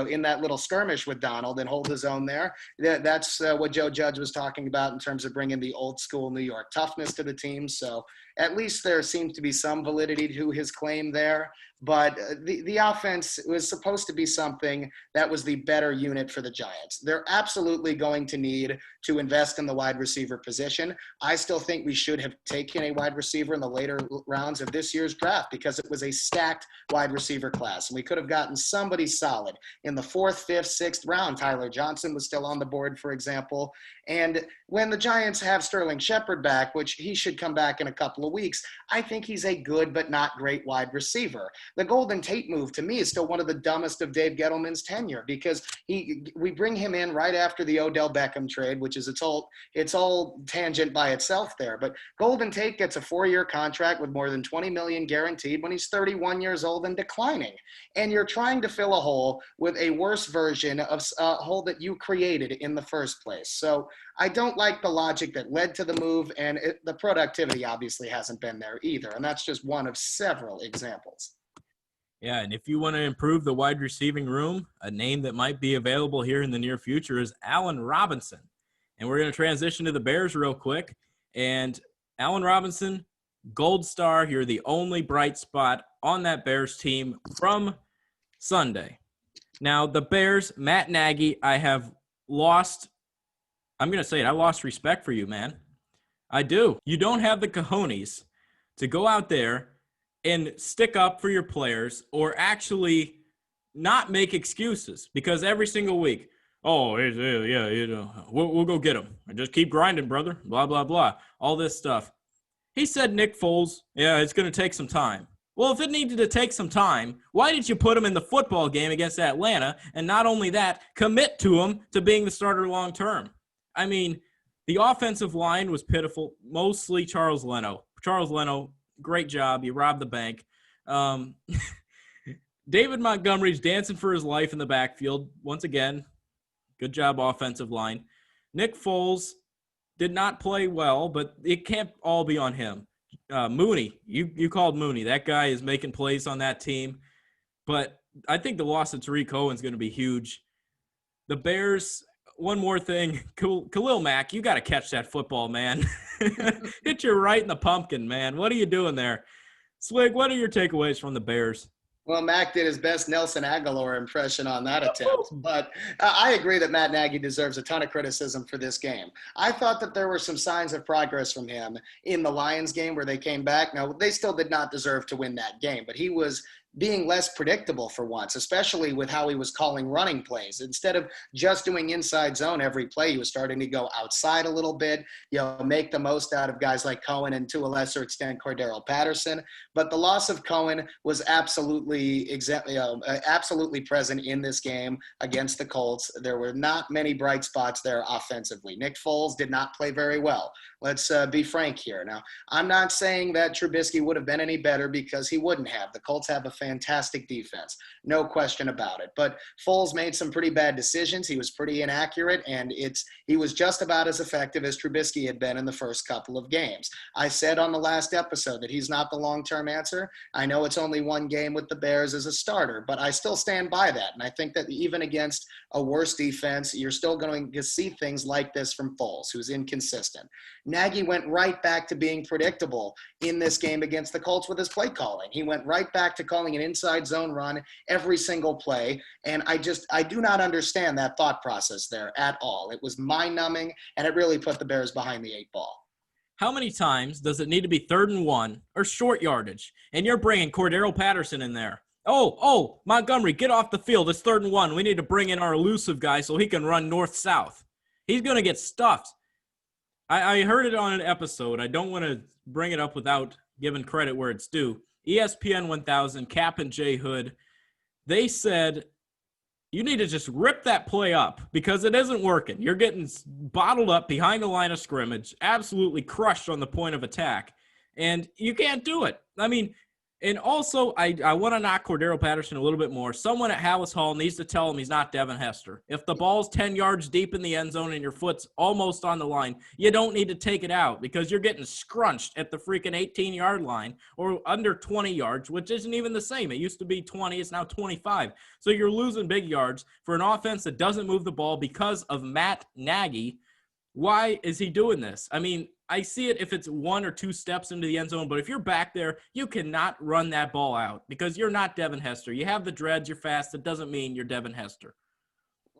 Speaker 2: in that little skirmish with Donald and hold his own there, that's what Joe Judge was talking about in terms of bringing the old school New York toughness to the team. So at least there seems to be some validity to his claim there. But the offense was supposed to be something that was the better unit for the Giants. They're absolutely going to need to invest in the wide receiver position. I still think we should have taken a wide receiver in the later rounds of this year's draft because it was a stacked wide receiver class. And we could have gotten somebody solid in the 4th, 5th, 6th round. Tyler Johnson was still on the board, for example. And when the Giants have Sterling Shepard back, which he should come back in a couple of weeks, I think he's a good but not great wide receiver. The Golden Tate move, to me, is still one of the dumbest of Dave Gettleman's tenure because we bring him in right after the Odell Beckham trade, which is its all tangent by itself there. But Golden Tate gets a 4-year contract with more than $20 million guaranteed when he's 31 years old and declining. And you're trying to fill a hole with a worse version of a hole that you created in the first place. So I don't like the logic that led to the move, and the productivity obviously hasn't been there either. And that's just one of several examples.
Speaker 1: Yeah, and if you want to improve the wide receiving room, a name that might be available here in the near future is Allen Robinson. And we're going to transition to the Bears real quick. And Allen Robinson, gold star, you're the only bright spot on that Bears team from Sunday. Now, the Bears, Matt Nagy, I lost respect for you, man. I do. You don't have the cojones to go out there and stick up for your players or actually not make excuses, because every single week, we'll go get him. Just keep grinding, brother, blah, blah, blah, all this stuff. He said Nick Foles, it's going to take some time. Well, if it needed to take some time, why did you put him in the football game against Atlanta? And not only that, commit to him to being the starter long term. I mean, the offensive line was pitiful, mostly Charles Leno. Charles Leno, great job. You robbed the bank. David Montgomery's dancing for his life in the backfield. Once again, good job, offensive line. Nick Foles did not play well, but it can't all be on him. Mooney, you called Mooney. That guy is making plays on that team. But I think the loss of Tariq Cohen is going to be huge. The Bears, one more thing. Khalil Mack, you got to catch that football, man. Hit you right in the pumpkin, man. What are you doing there? Swig, what are your takeaways from the Bears?
Speaker 2: Well, Mac did his best Nelson Aguilar impression on that attempt, but I agree that Matt Nagy deserves a ton of criticism for this game. I thought that there were some signs of progress from him in the Lions game where they came back. Now, they still did not deserve to win that game, but he was being less predictable for once, especially with how he was calling running plays. Instead of just doing inside zone every play, he was starting to go outside a little bit, make the most out of guys like Cohen and to a lesser extent Cordero Patterson. But the loss of Cohen was absolutely present in this game against the Colts. There were not many bright spots there offensively. Nick Foles did not play very well. Let's be frank here. Now, I'm not saying that Trubisky would have been any better because he wouldn't have. The Colts have a fantastic defense. No question about it. But Foles made some pretty bad decisions. He was pretty inaccurate, and he was just about as effective as Trubisky had been in the first couple of games. I said on the last episode that he's not the long-term answer. I know it's only one game with the Bears as a starter, but I still stand by that. And I think that even against a worse defense, you're still going to see things like this from Foles, who's inconsistent. Nagy went right back to being predictable in this game against the Colts with his play calling. He went right back to calling an inside zone run every single play. And I do not understand that thought process there at all. It was mind-numbing, and it really put the Bears behind the 8 ball.
Speaker 1: How many times does it need to be 3rd and 1 or short yardage, and you're bringing Cordero Patterson in there? Oh, Montgomery, get off the field. It's 3rd and 1. We need to bring in our elusive guy so he can run north-south. He's going to get stuffed. I heard it on an episode. I don't want to bring it up without giving credit where it's due. ESPN 1000, Cap and J Hood, they said you need to just rip that play up because it isn't working. You're getting bottled up behind the line of scrimmage, absolutely crushed on the point of attack, and you can't do it. I mean, and also I want to knock Cordero Patterson a little bit more. Someone at Hallis Hall needs to tell him he's not Devin Hester. If the ball's 10 yards deep in the end zone and your foot's almost on the line, you don't need to take it out because you're getting scrunched at the freaking 18-yard line or under 20 yards, which isn't even the same. It used to be 20. It's now 25. So you're losing big yards for an offense that doesn't move the ball because of Matt Nagy. Why is he doing this? I mean, I see it if it's 1 or 2 steps into the end zone, but if you're back there, you cannot run that ball out because you're not Devin Hester. You have the dreads, you're fast. That doesn't mean you're Devin Hester.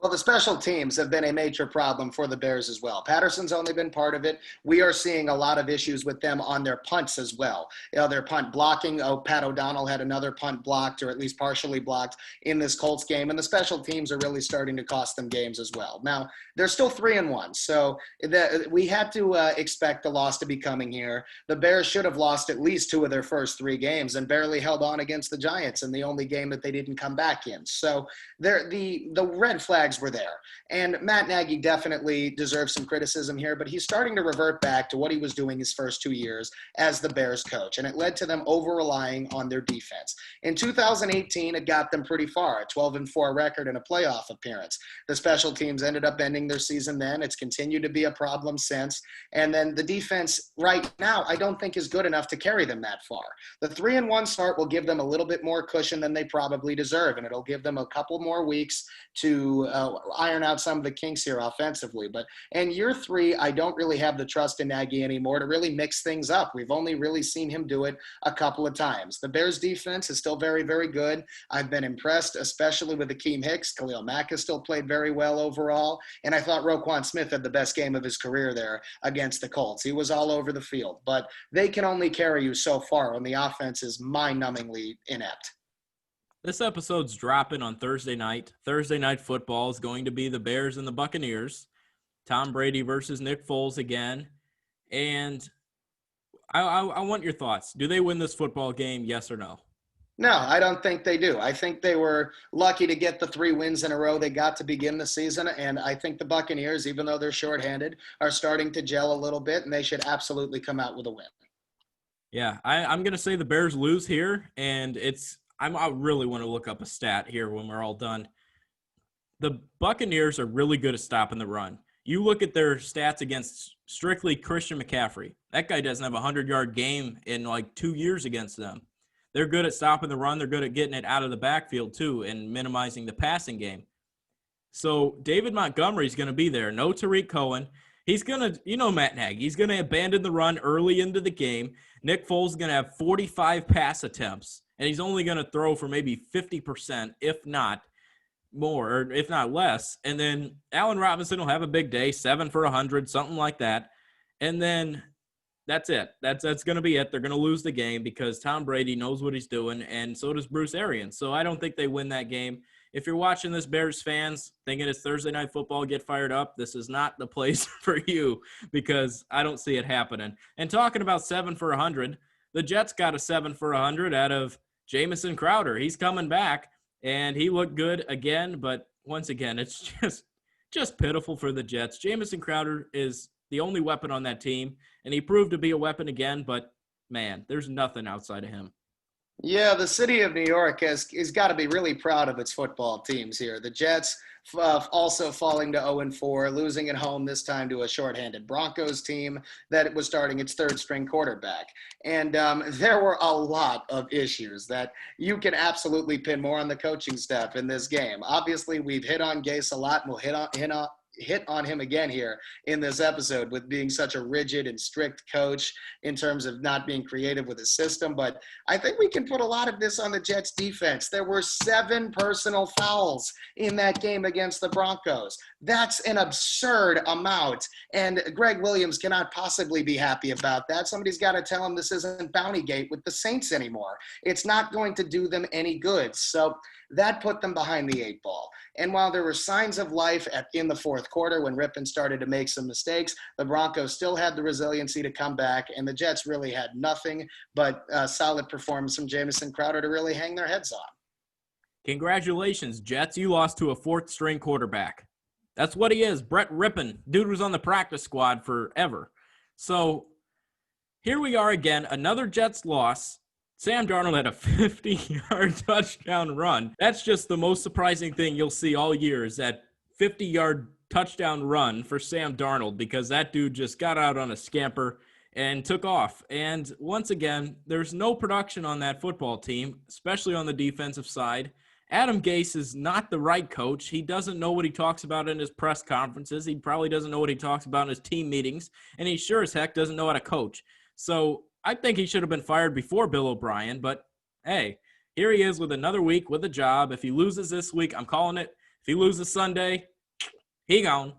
Speaker 2: Well, the special teams have been a major problem for the Bears as well. Patterson's only been part of it. We are seeing a lot of issues with them on their punts as well. Their punt blocking. Pat O'Donnell had another punt blocked, or at least partially blocked, in this Colts game. And the special teams are really starting to cost them games as well. Now, they're still 3-1. So we had to expect the loss to be coming here. The Bears should have lost at least 2 of their first 3 games and barely held on against the Giants in the only game that they didn't come back in. So the red flags were there. And Matt Nagy definitely deserves some criticism here, but he's starting to revert back to what he was doing his first 2 years as the Bears coach, and it led to them over-relying on their defense. In 2018, it got them pretty far, a 12-4 record and a playoff appearance. The special teams ended up ending their season then. It's continued to be a problem since. And then the defense right now, I don't think is good enough to carry them that far. The 3-1 start will give them a little bit more cushion than they probably deserve, and it'll give them a couple more weeks to iron out some of the kinks here offensively. But in year 3, I don't really have the trust in Nagy anymore to really mix things up. We've only really seen him do it a couple of times. The Bears defense is still very, very good. I've been impressed, especially with Akeem Hicks. Khalil Mack has still played very well overall. And I thought Roquan Smith had the best game of his career there against the Colts. He was all over the field. But they can only carry you so far when the offense is mind-numbingly inept.
Speaker 1: This episode's dropping on Thursday night. Thursday night football is going to be the Bears and the Buccaneers. Tom Brady versus Nick Foles again. And I want your thoughts. Do they win this football game, yes or no?
Speaker 2: No, I don't think they do. I think they were lucky to get the 3 wins in a row they got to begin the season. And I think the Buccaneers, even though they're shorthanded, are starting to gel a little bit, and they should absolutely come out with a win.
Speaker 1: Yeah, I'm going to say the Bears lose here, and I really want to look up a stat here when we're all done. The Buccaneers are really good at stopping the run. You look at their stats against strictly Christian McCaffrey. That guy doesn't have a 100-yard game in like 2 years against them. They're good at stopping the run. They're good at getting it out of the backfield too and minimizing the passing game. So David Montgomery's going to be there. No Tariq Cohen. He's going to, Matt Nagy, he's going to abandon the run early into the game. Nick Foles is going to have 45 pass attempts, and he's only going to throw for maybe 50%, if not more, or if not less. And then Allen Robinson will have a big day, 7 for 100, something like that. And then that's it. That's going to be it. They're going to lose the game because Tom Brady knows what he's doing, and so does Bruce Arians. So I don't think they win that game. If you're watching this, Bears fans, thinking it's Thursday Night Football, get fired up, this is not the place for you because I don't see it happening. And talking about 7 for 100, the Jets got a 7 for 100 out of Jamison Crowder. He's coming back, and he looked good again, but once again, it's just pitiful for the Jets. Jamison Crowder is the only weapon on that team, and he proved to be a weapon again, but, man, there's nothing outside of him.
Speaker 2: Yeah, the city of New York has got to be really proud of its football teams here. The Jets also falling to 0-4, losing at home this time to a shorthanded Broncos team that was starting its third string quarterback. And there were a lot of issues that you can absolutely pin more on the coaching staff in this game. Obviously, we've hit on Gase a lot, and we'll hit on him again here in this episode with being such a rigid and strict coach in terms of not being creative with his system. But I think we can put a lot of this on the Jets defense. There were 7 personal fouls in that game against the Broncos. That's an absurd amount. And Greg Williams cannot possibly be happy about that. Somebody's got to tell him this isn't Bountygate with the Saints anymore. It's not going to do them any good. So that put them behind the 8 ball. And while there were signs of life in the fourth quarter when Rippon started to make some mistakes, the Broncos still had the resiliency to come back, and the Jets really had nothing but solid performance from Jamison Crowder to really hang their heads on.
Speaker 1: Congratulations, Jets. You lost to a fourth-string quarterback. That's what he is, Brett Rippon. Dude was on the practice squad forever. So here we are again, another Jets loss. Sam Darnold had a 50-yard touchdown run. That's just the most surprising thing you'll see all year is that 50-yard touchdown run for Sam Darnold, because that dude just got out on a scamper and took off. And once again, there's no production on that football team, especially on the defensive side. Adam Gase is not the right coach. He doesn't know what he talks about in his press conferences. He probably doesn't know what he talks about in his team meetings. And he sure as heck doesn't know how to coach. So I think he should have been fired before Bill O'Brien. But, hey, here he is with another week with a job. If he loses this week, I'm calling it. If he loses Sunday, he gone.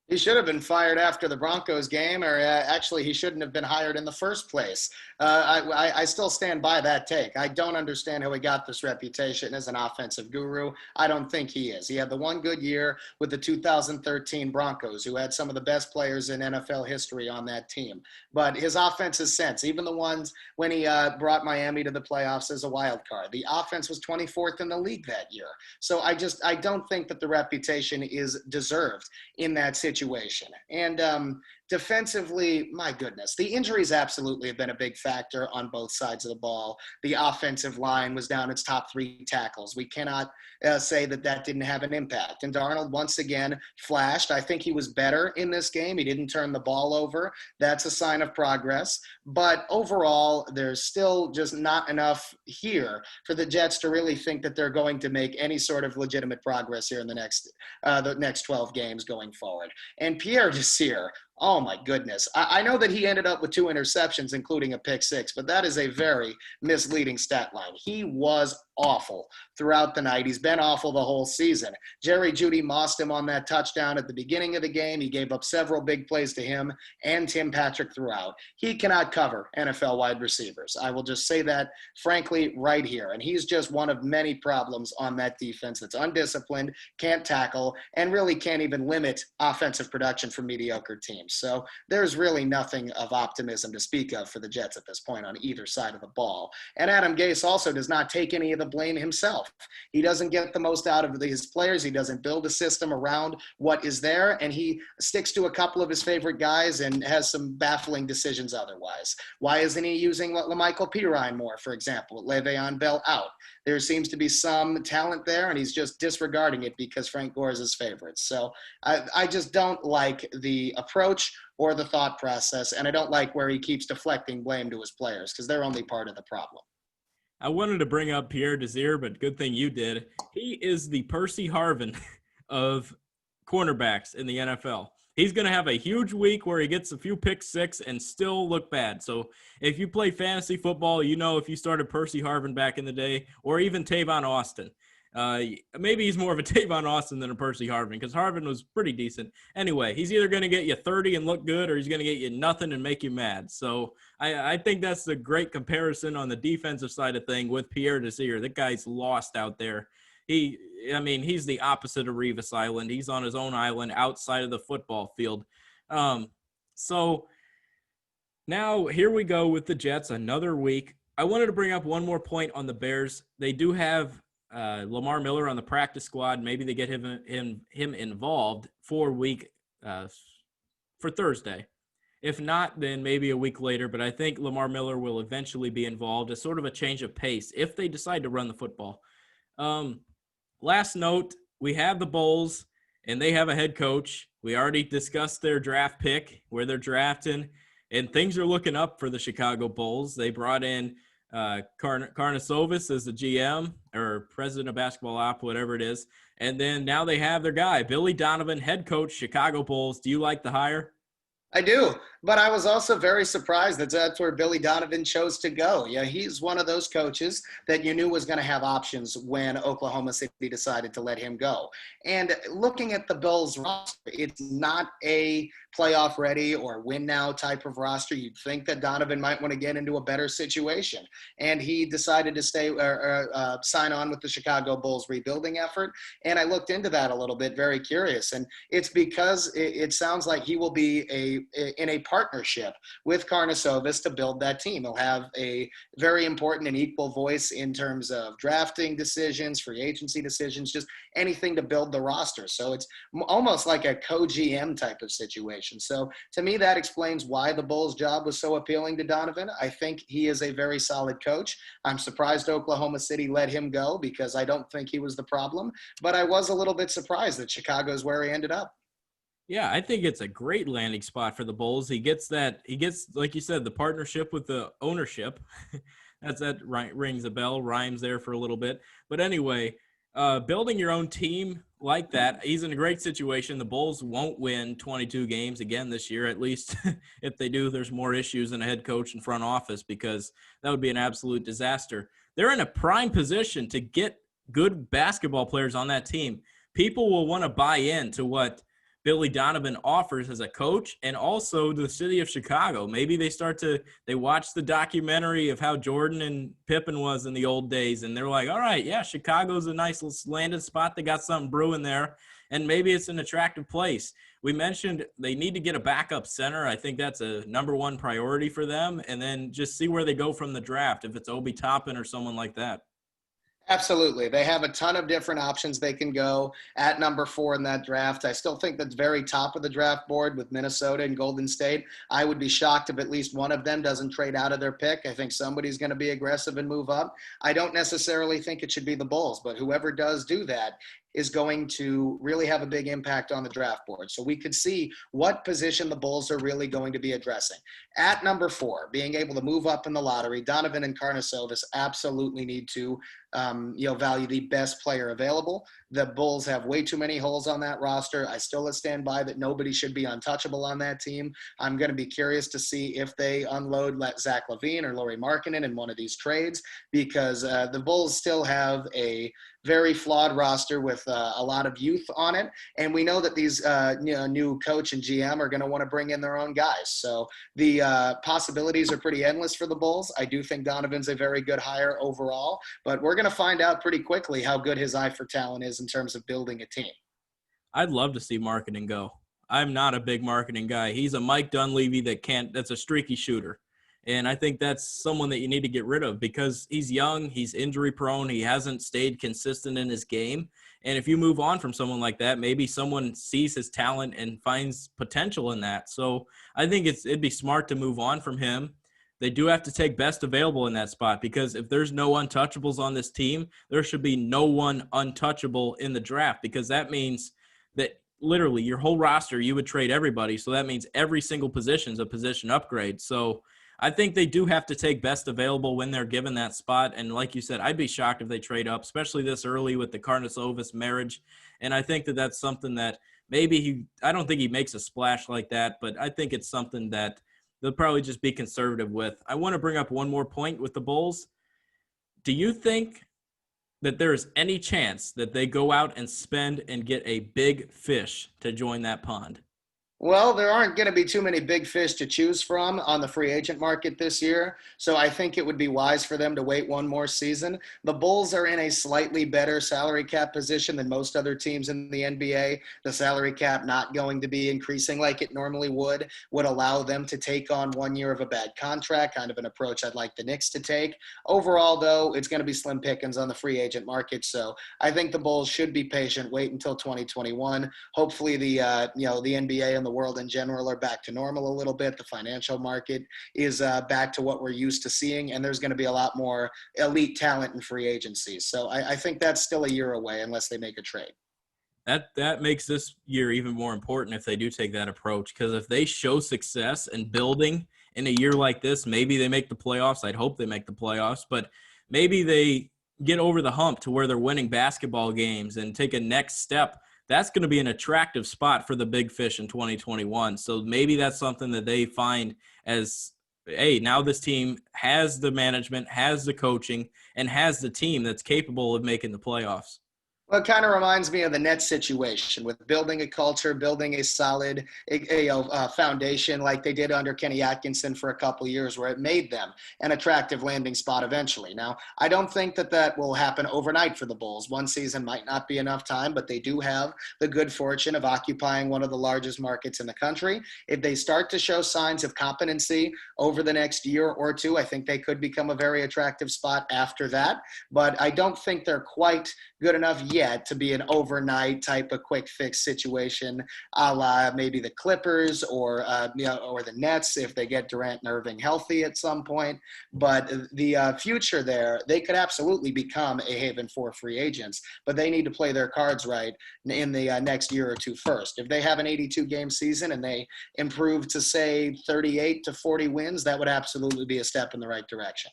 Speaker 2: He should have been fired after the Broncos game, or actually he shouldn't have been hired in the first place. I still stand by that take. I don't understand how he got this reputation as an offensive guru. I don't think he is. He had the one good year with the 2013 Broncos, who had some of the best players in NFL history on that team. But his offensive sense, even the ones when he brought Miami to the playoffs as a wild card, the offense was 24th in the league that year. So I don't think that the reputation is deserved in that situation. And defensively, my goodness, the injuries absolutely have been a big factor on both sides of the ball. The offensive line was down its top 3 tackles. We cannot say that didn't have an impact. And Darnold once again flashed. I think he was better in this game. He didn't turn the ball over. That's a sign of progress. But overall, there's still just not enough here for the Jets to really think that they're going to make any sort of legitimate progress here in the next 12 games going forward. And Pierre Desir, oh my goodness. I know that he ended up with 2 interceptions, including a pick 6, but that is a very misleading stat line. He was awful throughout the night. He's been awful the whole season. Jerry Jeudy mossed him on that touchdown at the beginning of the game. He gave up several big plays to him and Tim Patrick throughout. He cannot cover NFL wide receivers. I will just say that frankly right here. And he's just one of many problems on that defense that's undisciplined, can't tackle, and really can't even limit offensive production for mediocre teams. So there's really nothing of optimism to speak of for the Jets at this point on either side of the ball. And Adam Gase also does not take any of the blame himself. He doesn't get the most out of his players. He doesn't build a system around what is there, and he sticks to a couple of his favorite guys and has some baffling decisions otherwise. Why isn't he using LaMichael Pirine more, for example, with Le'Veon Bell out? There seems to be some talent there, and he's just disregarding it because Frank Gore is his favorite. So I just don't like the approach or the thought process, and I don't like where he keeps deflecting blame to his players because they're only part of the problem.
Speaker 1: I wanted to bring up Pierre Desir, but good thing you did. He is the Percy Harvin of cornerbacks in the NFL. He's going to have a huge week where he gets a few pick 6 and still look bad. So if you play fantasy football, you know if you started Percy Harvin back in the day, or even Tavon Austin. Maybe he's more of a Tavon Austin than a Percy Harvin, because Harvin was pretty decent. Anyway, he's either going to get you 30 and look good, or he's going to get you nothing and make you mad. So I think that's a great comparison on the defensive side of thing with Pierre Desir. That guy's lost out there. He's the opposite of Revis Island. He's on his own island outside of the football field. So now here we go with the Jets, another week. I wanted to bring up one more point on the Bears. They do have Lamar Miller on the practice squad. Maybe they get him involved for Thursday. If not, then maybe a week later. But I think Lamar Miller will eventually be involved as sort of a change of pace if they decide to run the football. Um, Last note, we have the Bulls, and they have a head coach. We already discussed their draft pick, where they're drafting, and things are looking up for the Chicago Bulls. They brought in Karnisovas as the GM or president of basketball op, whatever it is. And then now they have their guy, Billy Donovan, head coach, Chicago Bulls. Do you like the hire?
Speaker 2: I do, but I was also very surprised that that's where Billy Donovan chose to go. Yeah, he's one of those coaches that you knew was going to have options when Oklahoma City decided to let him go. And looking at the Bills roster, it's not a playoff ready or win now type of roster. You'd think that Donovan might want to get into a better situation. And he decided to sign on with the Chicago Bulls rebuilding effort. And I looked into that a little bit, very curious. And it's because it sounds like he will be in a partnership with Karnisovas to build that team. He'll have a very important and equal voice in terms of drafting decisions, free agency decisions, just anything to build the roster. So it's almost like a co-GM type of situation. So to me, that explains why the Bulls' job was so appealing to Donovan. I think he is a very solid coach. I'm surprised Oklahoma City let him go because I don't think he was the problem, but I was a little bit surprised that Chicago's where he ended up.
Speaker 1: Yeah, I think it's a great landing spot for the Bulls. He gets, like you said, the partnership with the ownership. that rings a bell, rhymes there for a little bit. But anyway, building your own team like that, he's in a great situation. The Bulls won't win 22 games again this year, at least. If they do, there's more issues in a head coach and front office because that would be an absolute disaster. They're in a prime position to get good basketball players on that team. People will want to buy into what Billy Donovan offers as a coach, and also the city of Chicago. Maybe they watch the documentary of how Jordan and Pippen was in the old days, and they're like, all right, yeah, Chicago's a nice little landing spot. They got something brewing there, and maybe it's an attractive place. We mentioned they need to get a backup center. I think that's a number one priority for them, and then just see where they go from the draft, if it's Obi Toppin or someone like that.
Speaker 2: Absolutely. They have a ton of different options they can go at number 4 in that draft. I still think that's very top of the draft board with Minnesota and Golden State. I would be shocked if at least one of them doesn't trade out of their pick. I think somebody's going to be aggressive and move up. I don't necessarily think it should be the Bulls, but whoever does do that is going to really have a big impact on the draft board. So we could see what position the Bulls are really going to be addressing. At number 4, being able to move up in the lottery, Donovan and Karnisovas absolutely need to value the best player available. The Bulls have way too many holes on that roster. I still stand by that nobody should be untouchable on that team. I'm going to be curious to see if they unload Zach LaVine or Lauri Markkanen in one of these trades, because the Bulls still have a very flawed roster with a lot of youth on it. And we know that these new coach and GM are going to want to bring in their own guys. So the possibilities are pretty endless for the Bulls. I do think Donovan's a very good hire overall, but we're going to find out pretty quickly how good his eye for talent is in terms of building a team.
Speaker 1: I'd love to see Markkanen go. I'm not a big Markkanen guy. He's a Mike Dunleavy that's a streaky shooter. And I think that's someone that you need to get rid of because he's young, he's injury prone, he hasn't stayed consistent in his game. And if you move on from someone like that, maybe someone sees his talent and finds potential in that. So I think it'd be smart to move on from him. They do have to take best available in that spot because if there's no untouchables on this team, there should be no one untouchable in the draft because that means that literally your whole roster, you would trade everybody. So that means every single position is a position upgrade. So I think they do have to take best available when they're given that spot. And like you said, I'd be shocked if they trade up, especially this early with the Karnisovas marriage. And I think that that's something that maybe I don't think he makes a splash like that, but I think it's something that they'll probably just be conservative with. I want to bring up one more point with the Bulls. Do you think that there is any chance that they go out and spend and get a big fish to join that pond?
Speaker 2: Well, there aren't going to be too many big fish to choose from on the free agent market this year, so I think it would be wise for them to wait one more season. The Bulls are in a slightly better salary cap position than most other teams in the NBA. The salary cap not going to be increasing like it normally would allow them to take on 1 year of a bad contract, kind of an approach I'd like the Knicks to take. Overall, though, it's going to be slim pickings on the free agent market, so I think the Bulls should be patient, wait until 2021. Hopefully the NBA and the world in general are back to normal a little bit. The financial market is back to what we're used to seeing, and there's going to be a lot more elite talent in free agency. So I think that's still a year away unless they make a trade.
Speaker 1: That makes this year even more important if they do take that approach, because if they show success in building in a year like this, maybe they make the playoffs. I'd hope they make the playoffs, but maybe they get over the hump to where they're winning basketball games and take a next step. That's going to be an attractive spot for the big fish in 2021. So maybe that's something that they find as, hey, now this team has the management, has the coaching, and has the team that's capable of making the playoffs.
Speaker 2: Well, it kind of reminds me of the Nets situation with building a culture, building a solid foundation like they did under Kenny Atkinson for a couple of years, where it made them an attractive landing spot eventually. Now, I don't think that will happen overnight for the Bulls. One season might not be enough time, but they do have the good fortune of occupying one of the largest markets in the country. If they start to show signs of competency over the next year or two, I think they could become a very attractive spot after that. But I don't think they're quite good enough yet to be an overnight type of quick fix situation, a la maybe the Clippers or the Nets if they get Durant and Irving healthy at some point. But the future there, they could absolutely become a haven for free agents, but they need to play their cards right in the next year or two first. If they have an 82-game season and they improve to, say, 38 to 40 wins, that would absolutely be a step in the right direction.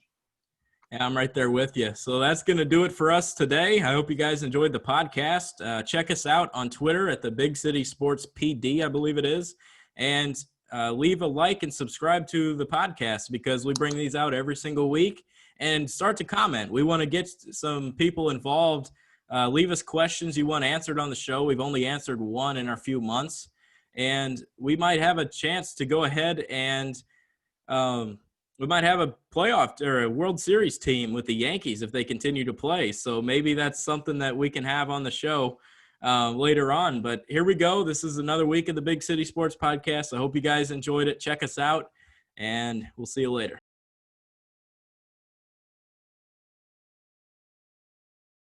Speaker 1: Yeah, I'm right there with you. So that's going to do it for us today. I hope you guys enjoyed the podcast. Check us out on Twitter at the Big City Sports PD, I believe it is. And leave a like and subscribe to the podcast because we bring these out every single week. And start to comment. We want to get some people involved. Leave us questions you want answered on the show. We've only answered one in a few months. And we might have a chance to go ahead and we might have a playoff or a World Series team with the Yankees if they continue to play. So maybe that's something that we can have on the show later on. But here we go. This is another week of the Big City Sports Podcast. I hope you guys enjoyed it. Check us out, and we'll see you later.